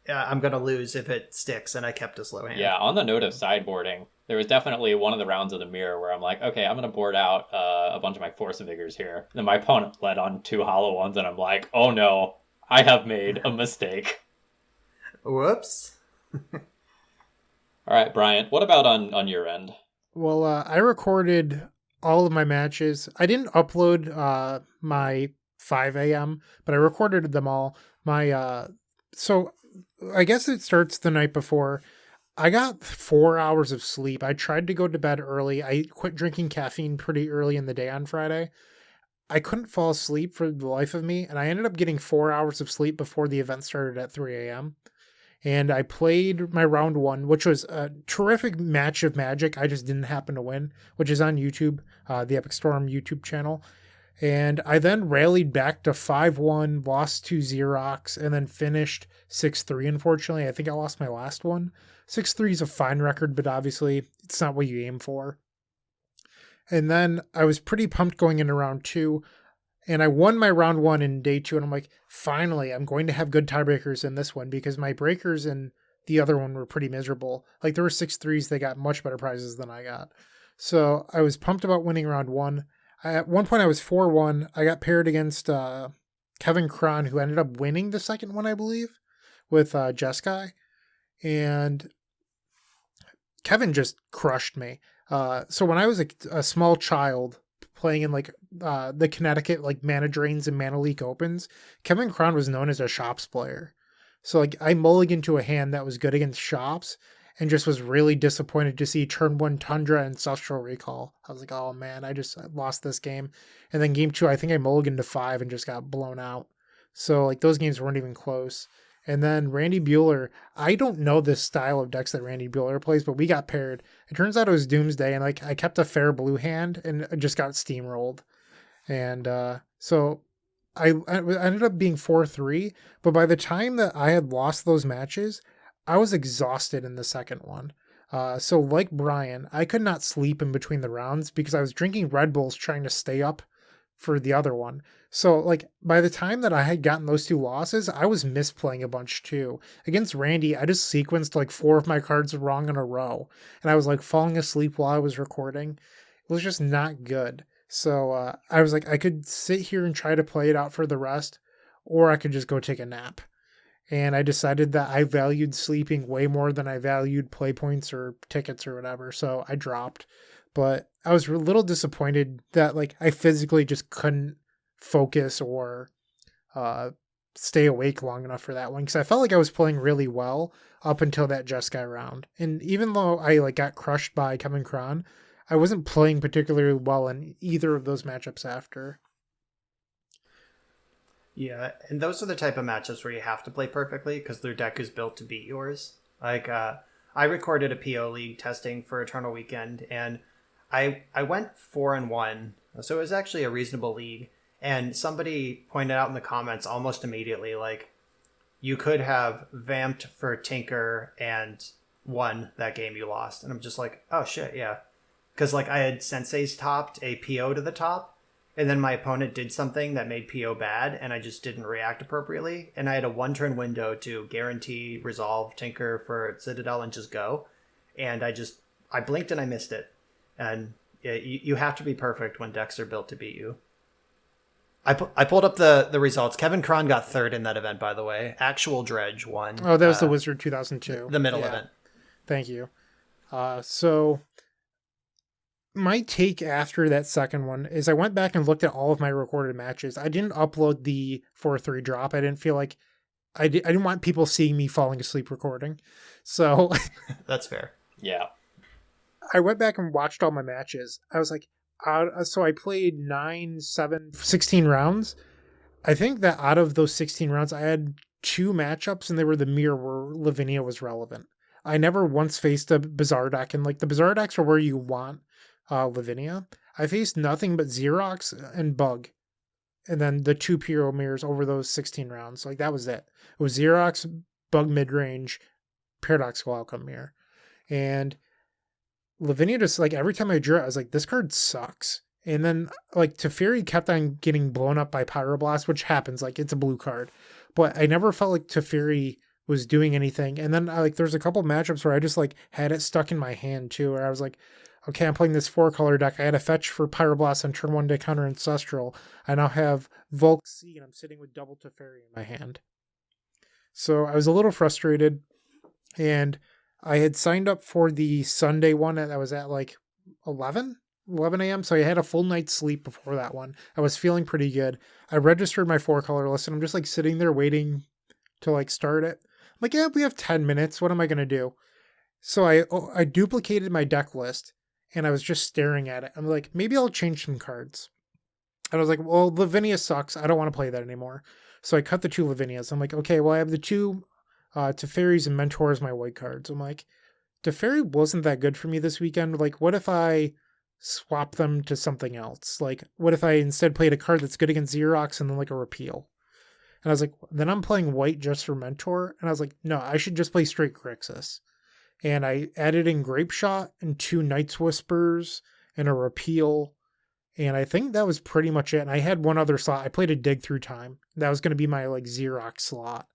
I'm going to lose if it sticks, and I kept a slow hand. Yeah, on the note of sideboarding, there was definitely one of the rounds of the mirror where I'm like, okay, I'm going to board out a bunch of my Force Vigors here. Then my opponent led on 2 Hollow Ones, and I'm like, oh no, I have made a mistake. Whoops. All right, Bryant, what about on your end? Well, I recorded all of my matches. I didn't upload my 5 a.m., but I recorded them all. So I guess it starts the night before. I got 4 hours of sleep. I tried to go to bed early. I quit drinking caffeine pretty early in the day on Friday. I couldn't fall asleep for the life of me, and I ended up getting 4 hours of sleep before the event started at 3 a.m. And I played my round 1, which was a terrific match of Magic. I just didn't happen to win, which is on YouTube, the Epic Storm YouTube channel. And I then rallied back to 5-1, lost to Xerox, and then finished 6-3, unfortunately. I think I lost my last one. 6-3 is a fine record, but obviously it's not what you aim for. And then I was pretty pumped going into round 2, and I won my round 1 in day 2, and I'm like, finally, I'm going to have good tiebreakers in this one, because my breakers in the other one were pretty miserable. Like, there were 6-3s, they got much better prizes than I got. So I was pumped about winning round 1. At one point, I was 4-1. I got paired against Kevin Cron, who ended up winning the second one, I believe, with Jeskai. And Kevin just crushed me. So when I was a small child playing in like the Connecticut like Mana Drains and Mana Leak Opens, Kevin Cron was known as a Shops player. So like I mulliganed to a hand that was good against Shops, and just was really disappointed to see turn 1 Tundra and Ancestral Recall. I was like, oh man, I lost this game. And then game 2, I think I mulliganed to 5 and just got blown out. So like those games weren't even close. And then Randy Bueller, I don't know this style of decks that Randy Bueller plays, but we got paired. It turns out it was Doomsday, and like I kept a fair blue hand and I just got steamrolled. And so I ended up being 4-3, but by the time that I had lost those matches, I was exhausted in the second one. So like Brian, I could not sleep in between the rounds because I was drinking Red Bulls trying to stay up for the other one. So like by the time that I had gotten those 2 losses, I was misplaying a bunch too. Against Randy, I just sequenced like 4 of my cards wrong in a row, and I was like falling asleep while I was recording. It was just not good. So I was like, I could sit here and try to play it out for the rest, or I could just go take a nap. And I decided that I valued sleeping way more than I valued play points or tickets or whatever. So I dropped. But I was a little disappointed that like I physically just couldn't focus or stay awake long enough for that one, because I felt like I was playing really well up until that Jeskai round. And even though I like got crushed by Kevin Cron, I wasn't playing particularly well in either of those matchups after. Yeah, and those are the type of matchups where you have to play perfectly because their deck is built to beat yours. Like, I recorded a PO League testing for Eternal Weekend, and I went 4-1, so it was actually a reasonable league. And somebody pointed out in the comments almost immediately, like, you could have vamped for Tinker and won that game you lost. And I'm just like, oh shit, yeah. Because like I had Sensei's topped a PO to the top, and then my opponent did something that made PO bad, and I just didn't react appropriately. And I had a 1-turn window to guarantee resolve Tinker for Citadel and just go. And I blinked and I missed it. And yeah, you have to be perfect when decks are built to beat you. I pulled up the results. Kevin Cron got third in that event, by the way. Actual Dredge won. Oh, that was the Wizard 2002. The middle event. Thank you. So my take after that second one is I went back and looked at all of my recorded matches. I didn't upload the 4-3 drop. I didn't feel like I didn't want people seeing me falling asleep recording. So that's fair. Yeah. I went back and watched all my matches. I was like, so I played 16 rounds. I think that out of those 16 rounds, I had 2 matchups, and they were the mirror where Lavinia was relevant. I never once faced a Bizarre deck, and like the Bizarre decks are where you want Lavinia. I faced nothing but Xerox and Bug, and then the 2 Pyro mirrors over those 16 rounds. Like that was it. It was Xerox, Bug midrange, Paradoxical Outcome mirror, and Lavinia just like every time I drew it, I was like, this card sucks. And then like Teferi kept on getting blown up by Pyroblast, which happens, like it's a blue card. But I never felt like Teferi was doing anything. And then there's a couple matchups where I just like had it stuck in my hand too, where I was like, okay, I'm playing this 4-color deck. I had a fetch for Pyroblast on turn 1 to counter Ancestral. I now have Volk C, and I'm sitting with double Teferi in my hand. So I was a little frustrated, and I had signed up for the Sunday one that was at like 11 a.m. So I had a full night's sleep before that one. I was feeling pretty good. I registered my 4-color list, and I'm just like sitting there waiting to like start it. I'm like, yeah, we have 10 minutes. What am I going to do? So I duplicated my deck list, and I was just staring at it. I'm like, maybe I'll change some cards. And I was like, well, Lavinia sucks. I don't want to play that anymore. So I cut the 2 Lavinias. I'm like, okay, well, I have the 2 Teferis and Mentor as my white cards. I'm like, Teferi wasn't that good for me this weekend. Like, what if I swap them to something else? Like, what if I instead played a card that's good against Xerox and then like a repeal? And I was like, then I'm playing white just for Mentor. And I was like, no, I should just play straight Grixis. And I added in Grape Shot and 2 Night's Whispers and a repeal. And I think that was pretty much it. And I had one other slot. I played a Dig Through Time. That was going to be my like Xerox slot.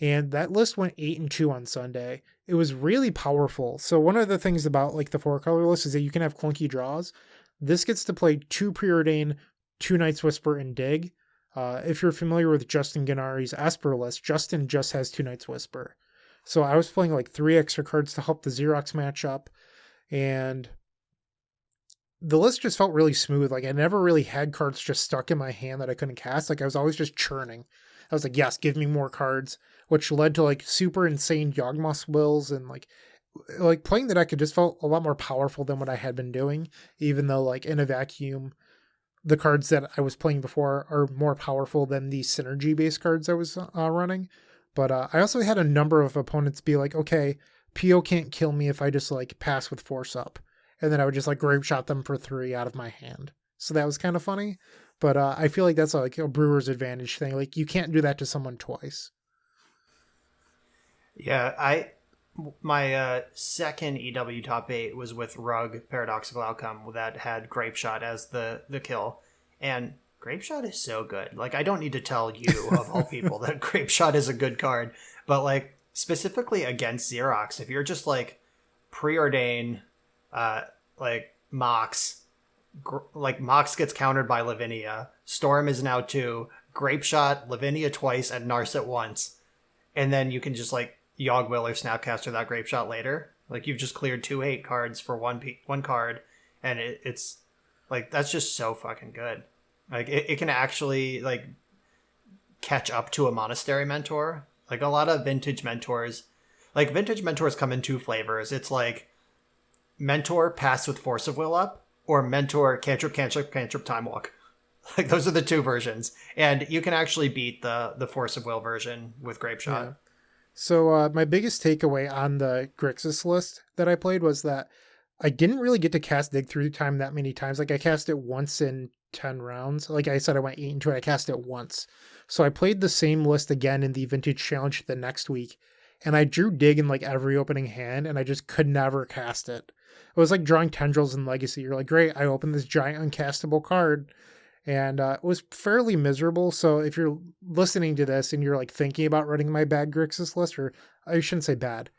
And that list went 8-2 on Sunday. It was really powerful. So one of the things about like the 4-color list is that you can have clunky draws. This gets to play 2 Preordain, 2 Night's Whisper, and Dig. If you're familiar with Justin Gennari's Esper list, Justin just has 2 Night's Whisper. So I was playing like 3 extra cards to help the Xerox matchup. And the list just felt really smooth. Like I never really had cards just stuck in my hand that I couldn't cast. Like I was always just churning. I was like, yes, give me more cards, which led to like super insane Yawgmoth wills, and like playing the deck, it just felt a lot more powerful than what I had been doing, even though like in a vacuum, the cards that I was playing before are more powerful than the synergy based cards I was running. But I also had a number of opponents be like, okay, PO can't kill me if I just like pass with Force Up. And then I would just like Grape Shot them for 3 out of my hand. So that was kind of funny. But I feel like that's like a brewer's advantage thing. Like you can't do that to someone twice. Yeah, my second EW top 8 was with Rug Paradoxical Outcome that had Grape Shot as the kill. And Grape Shot is so good. Like I don't need to tell you of all people that Grape Shot is a good card. But like specifically against Xerox, if you're just like Preordain, like Mox, like Mox gets countered by Lavinia, Storm is now 2, Grape Shot, Lavinia twice, and Narset once, and then you can just like Yawgwill or Snapcaster that Grape Shot later. Like you've just cleared 2 8 cards for one card, and it's like that's just so fucking good. Like it can actually like catch up to a Monastery Mentor. Like a lot of vintage mentors come in 2 flavors. It's like Mentor pass with Force of Will up, or Mentor cantrip Time Walk. Like those are the 2 versions, and you can actually beat the Force of Will version with Grape Shot. Yeah. So my biggest takeaway on the Grixis list that I played was that I didn't really get to cast Dig Through Time that many times. Like I cast it once in 10 rounds. Like I said, I went 8-2 and I cast it once. So I played the same list again in the Vintage Challenge the next week, and I drew Dig in like every opening hand, and I just could never cast it. It was like drawing Tendrils in Legacy. You're like, great, I opened this giant uncastable card, and it was fairly miserable. So if you're listening to this and you're like thinking about running my bad Grixis list, or I shouldn't say bad,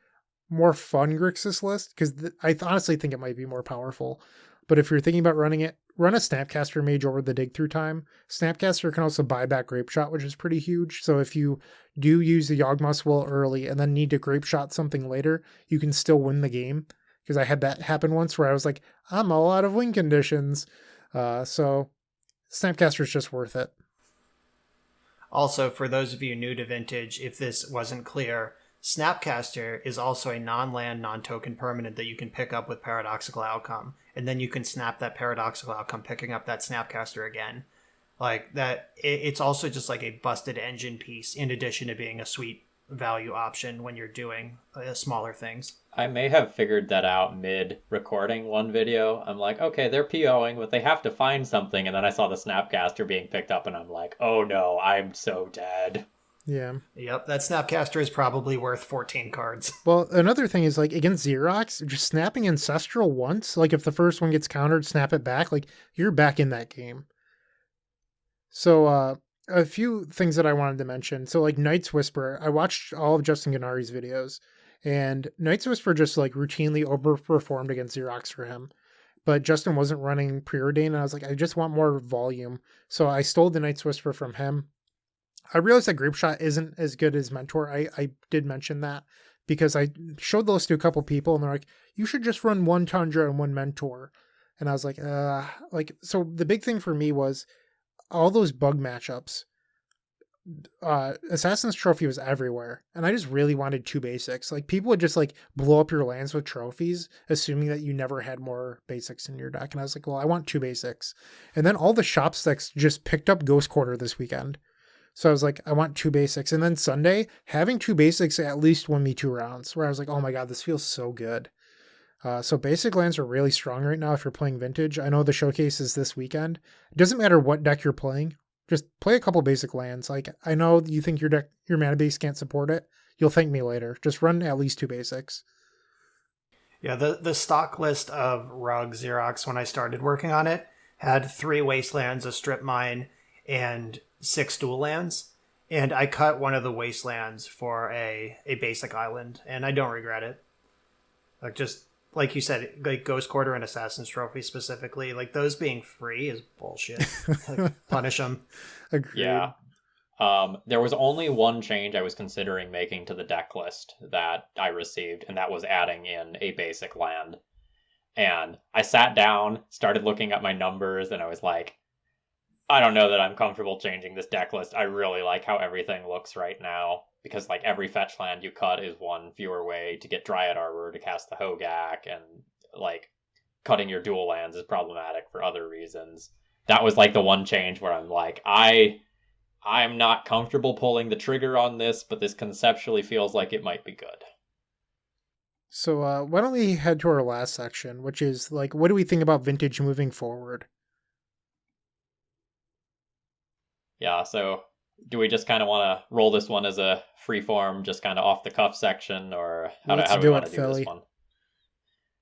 more fun Grixis list, because I honestly think it might be more powerful. But if you're thinking about running it, run a Snapcaster Mage over the dig through time. Snapcaster can also buy back Grape Shot, which is pretty huge. So if you do use the Yawgmoth's Will early and then need to Grape Shot something later, you can still win the game. Because I had that happen once where I was like, I'm all out of win conditions. So Snapcaster is just worth it. Also, for those of you new to Vintage, if this wasn't clear, Snapcaster is also a non-land, non-token permanent that you can pick up with Paradoxical Outcome, and then you can snap that Paradoxical Outcome, picking up that Snapcaster again. Like that, it's also just like a busted engine piece, in addition to being a sweet value option when you're doing smaller things. I may have figured that out mid-recording one video. I'm like, okay, they're POing, but they have to find something, and then I saw the Snapcaster being picked up, and I'm like, oh no, I'm so dead. Yeah. Yep, that Snapcaster is probably worth 14 cards. Well, another thing is like against Xerox, just snapping Ancestral once, like if the first one gets countered, snap it back, like you're back in that game. So a few things that I wanted to mention. So like Knight's Whisper, I watched all of Justin Gennari's videos, and Knight's Whisper just like routinely overperformed against Xerox for him. But Justin wasn't running Preordain, and I was like, I just want more volume. So I stole the Knight's Whisper from him. I realized that Grape Shot isn't as good as Mentor. I did mention that because I showed those to a couple people, and they're like, you should just run one Tundra and one Mentor. And I was like, so the big thing for me was all those bug matchups. Assassin's Trophy was everywhere, and I just really wanted 2 basics. Like people would just like blow up your lands with trophies, assuming that you never had more basics in your deck. And I was like, well, I want 2 basics. And then all the shop sticks just picked up Ghost Quarter this weekend. So I was like, I want 2 basics. And then Sunday, having 2 basics at least won me 2 rounds, where I was like, oh my god, this feels so good. So basic lands are really strong right now if you're playing Vintage. I know the showcase is this weekend. It doesn't matter what deck you're playing. Just play a couple basic lands. Like, I know you think your deck, your mana base can't support it. You'll thank me later. Just run at least 2 basics. Yeah, the stock list of Rug Xerox when I started working on it had 3 Wastelands, a Strip Mine, and 6 dual lands. And I cut one of the Wastelands for a basic island, and I don't regret it. Like, just like you said, like Ghost Quarter and Assassin's Trophy specifically, like those being free is bullshit. Like, punish them. Agreed. Yeah. There was only one change I was considering making to the deck list that I received, and that was adding in a basic land. And I sat down, started looking at my numbers, and I was like, I don't know that I'm comfortable changing this deck list. I really like how everything looks right now, because like every fetch land you cut is one fewer way to get Dryad Arbor to cast the Hogak, and like cutting your dual lands is problematic for other reasons. That was like the one change where I'm like, I'm not comfortable pulling the trigger on this, but this conceptually feels like it might be good. So why don't we head to our last section, which is like, what do we think about Vintage moving forward? Yeah, so do we just kind of want to roll this one as a freeform, just kind of off the cuff section, or how do we want to do this one?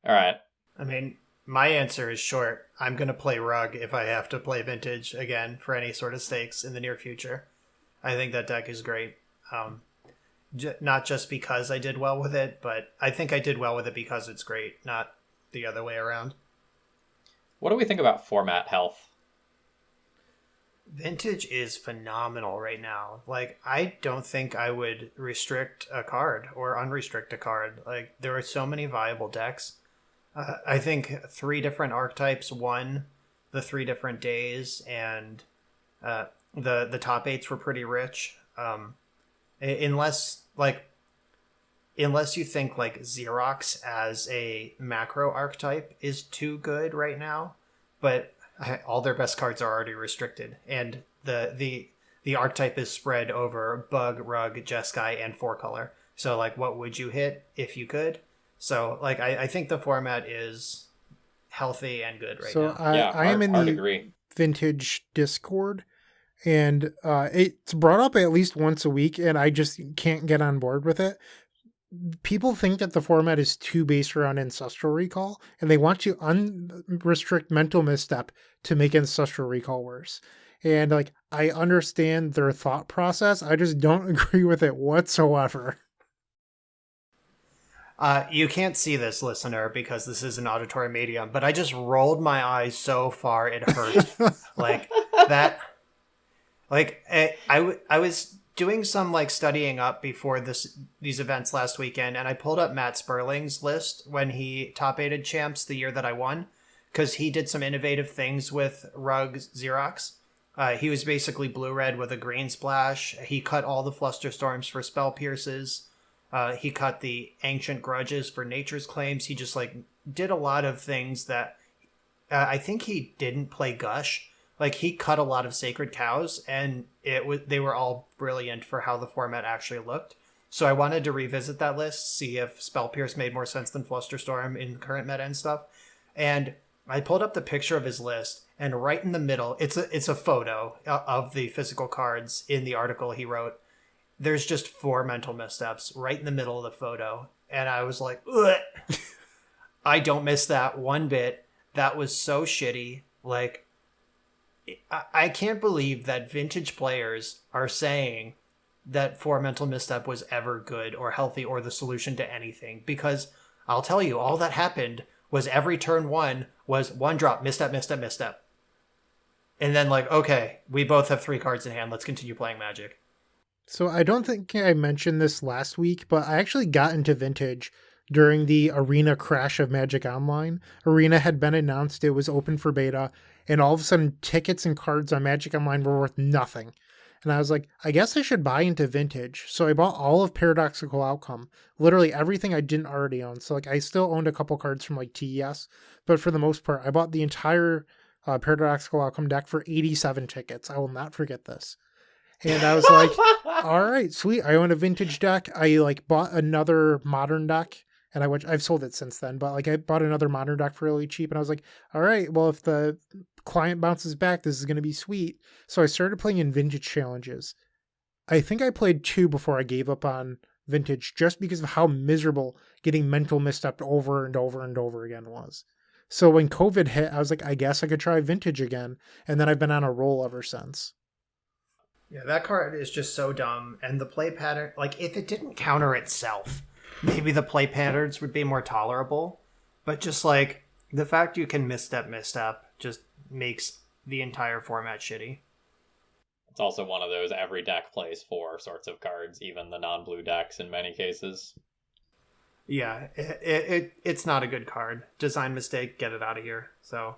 All right. I mean, my answer is short. I'm going to play Rug if I have to play Vintage again for any sort of stakes in the near future. I think that deck is great. Not just because I did well with it, but I think I did well with it because it's great, not the other way around. What do we think about format health? Vintage is phenomenal right now. Like, I don't think I would restrict a card or unrestrict a card. Like, there are so many viable decks. I think 3 different archetypes won the 3 different days, and the top 8s were pretty rich. Unless you think like Xerox as a macro archetype is too good right now, but all their best cards are already restricted, and the archetype is spread over Bug, Rug, Jeskai, and 4-color. So like, what would you hit if you could? So like, I think the format is healthy and good right now. I am in the Vintage Discord, and it's brought up at least once a week, and I just can't get on board with it. People think that the format is too based around ancestral recall, and they want to unrestrict mental misstep to make ancestral recall worse. And like, I understand their thought process, I just don't agree with it whatsoever. You can't see this, listener, because this is an auditory medium, but I just rolled my eyes so far it hurt. Like that. Like I was doing some like studying up before these events last weekend, and I pulled up Matt Sperling's list when he top 8'd champs the year that I won, because he did some innovative things with Rug Xerox. He was basically blue-red with a green splash. He cut all the Flusterstorms for spell pierces. He cut the Ancient Grudges for Nature's Claims. He just like did a lot of things that I think he didn't play Gush. Like he cut a lot of Sacred Cows, and they were all brilliant for how the format actually looked. So I wanted to revisit that list, see if Spell Pierce made more sense than Flusterstorm in current meta and stuff. And I pulled up the picture of his list, and right in the middle, it's a photo of the physical cards in the article he wrote. There's just 4 mental missteps right in the middle of the photo. And I was like, ugh. I don't miss that one bit. That was so shitty. Like, I can't believe that vintage players are saying that 4 mental misstep was ever good or healthy or the solution to anything. Because I'll tell you, all that happened was every turn 1 was 1 drop, misstep, misstep, misstep. And then like, okay, we both have 3 cards in hand. Let's continue playing Magic. So I don't think I mentioned this last week, but I actually got into Vintage during the Arena crash of Magic Online. Arena had been announced, it was open for beta, and all of a sudden tickets and cards on Magic Online were worth nothing. And I was like, I guess I should buy into Vintage. So I bought all of Paradoxical Outcome, literally everything I didn't already own. So like I still owned a couple cards from like TES, but for the most part, I bought the entire Paradoxical Outcome deck for 87 tickets. I will not forget this. And I was like, all right, sweet. I own a vintage deck. I like bought another modern deck, and I've sold it since then, but like I bought another modern deck for really cheap, and I was like, all right, well, if the client bounces back, this is going to be sweet. So I started playing in vintage challenges. I think I played 2 before I gave up on vintage, just because of how miserable getting mental misstep over and over and over again was. So when COVID hit, I was like, I guess I could try vintage again. And then I've been on a roll ever since. Yeah, that card is just so dumb. And the play pattern, like, if it didn't counter itself, maybe the play patterns would be more tolerable. But just, like, the fact you can misstep just makes the entire format shitty. It's also one of those every deck plays 4 sorts of cards, even the non-blue decks in many cases. Yeah, it's not a good card. Design mistake, get it out of here. So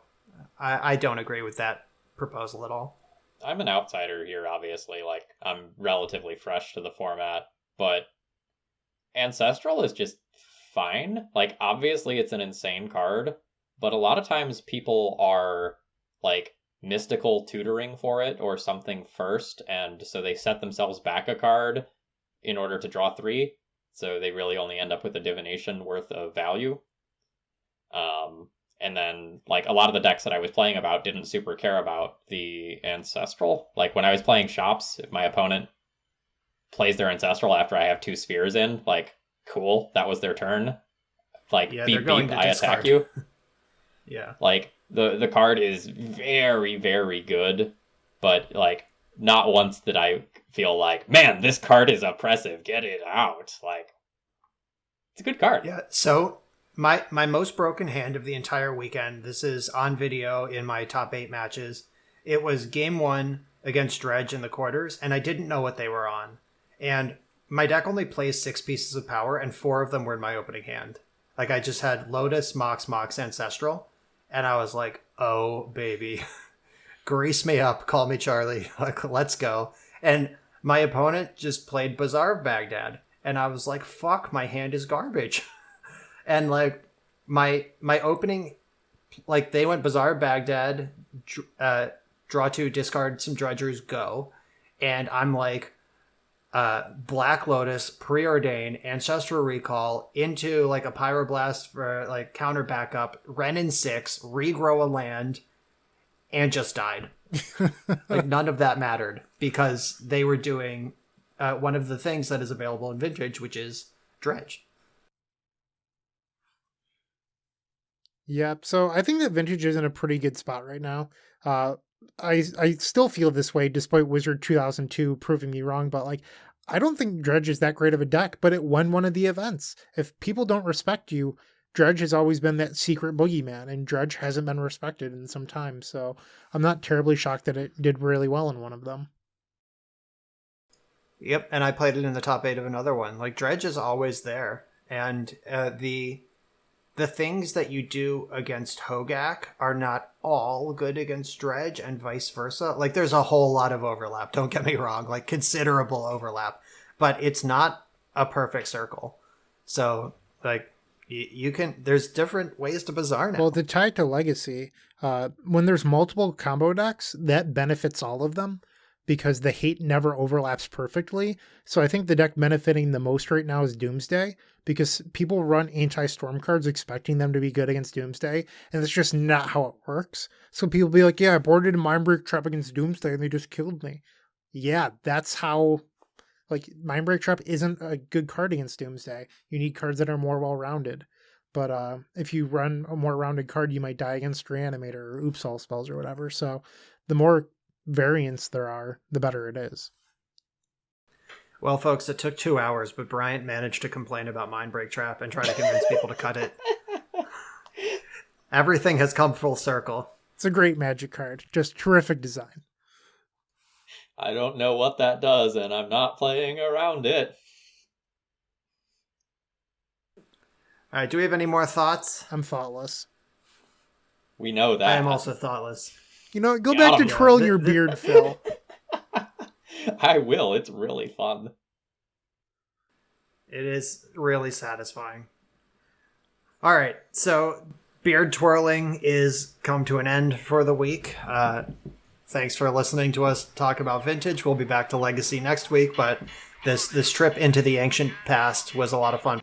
I don't agree with that proposal at all. I'm an outsider here, obviously. Like, I'm relatively fresh to the format, but Ancestral is just fine. Like, obviously it's an insane card, but a lot of times people are, like, mystical tutoring for it or something first, and so they set themselves back a card in order to draw 3, so they really only end up with a divination worth of value. And then, like, a lot of the decks that I was playing about didn't super care about the Ancestral. Like, when I was playing Shops, if my opponent plays their Ancestral after I have 2 spheres in, like, cool, that was their turn. Like, yeah, beep, beep, I attack you. Yeah. Like, the card is very, very good, but, like, not once did I feel like, man, this card is oppressive, get it out. Like, it's a good card. Yeah, so my most broken hand of the entire weekend, this is on video in my top 8 matches. It was game 1 against Dredge in the quarters, and I didn't know what they were on. And my deck only plays 6 pieces of power, and 4 of them were in my opening hand. Like, I just had Lotus, Mox, Ancestral, and I was like, oh, baby. Grease me up, call me Charlie, like, let's go. And my opponent just played Bazaar of Baghdad, and I was like, fuck, my hand is garbage. And, like, my opening, like, they went Bazaar of Baghdad, draw 2, discard some Dredgers, go. And I'm like, Black Lotus, Preordain, Ancestral Recall, into, like, a Pyroblast for, like, counter backup, Ren in 6, regrow a land, and just died. Like, none of that mattered because they were doing one of the things that is available in Vintage, which is Dredge. Yep. So I think that Vintage is in a pretty good spot right now. I still feel this way despite Wizard 2002 proving me wrong, but like I don't think Dredge is that great of a deck, but it won one of the events. If people don't respect you, Dredge has always been that secret boogeyman, and Dredge hasn't been respected in some time. So I'm not terribly shocked that it did really well in one of them. Yep, and I played it in the top 8 of another one. Like, Dredge is always there, and the things that you do against Hogak are not all good against Dredge, and vice versa. Like, there's a whole lot of overlap, don't get me wrong, like, considerable overlap, but it's not a perfect circle. So, like, you can, there's different ways to Bazaar now. Well, to tie it to Legacy, when there's multiple combo decks, that benefits all of them because the hate never overlaps perfectly. So I think the deck benefiting the most right now is Doomsday, because people run anti-storm cards expecting them to be good against Doomsday, and that's just not how it works. So people be like, yeah, I boarded a Mindbreak Trap against Doomsday and they just killed me. Yeah, that's how, like, Mindbreak Trap isn't a good card against Doomsday. You need cards that are more well-rounded. But if you run a more rounded card, you might die against Reanimator or Oops All spells or whatever. So the more variants there are, the better it is. Well, folks, it took 2 hours, but Bryant managed to complain about Mindbreak Trap and try to convince people to cut it. Everything has come full circle. It's a great Magic card. Just terrific design. I don't know what that does, and I'm not playing around it. All right, do we have any more thoughts? I'm thoughtless. We know that. I am also thoughtless. You know, go back to twirl your beard, Phil. I will. It's really fun. It is really satisfying. All right, so beard twirling is come to an end for the week. Thanks for listening to us talk about Vintage. We'll be back to Legacy next week, but this trip into the ancient past was a lot of fun.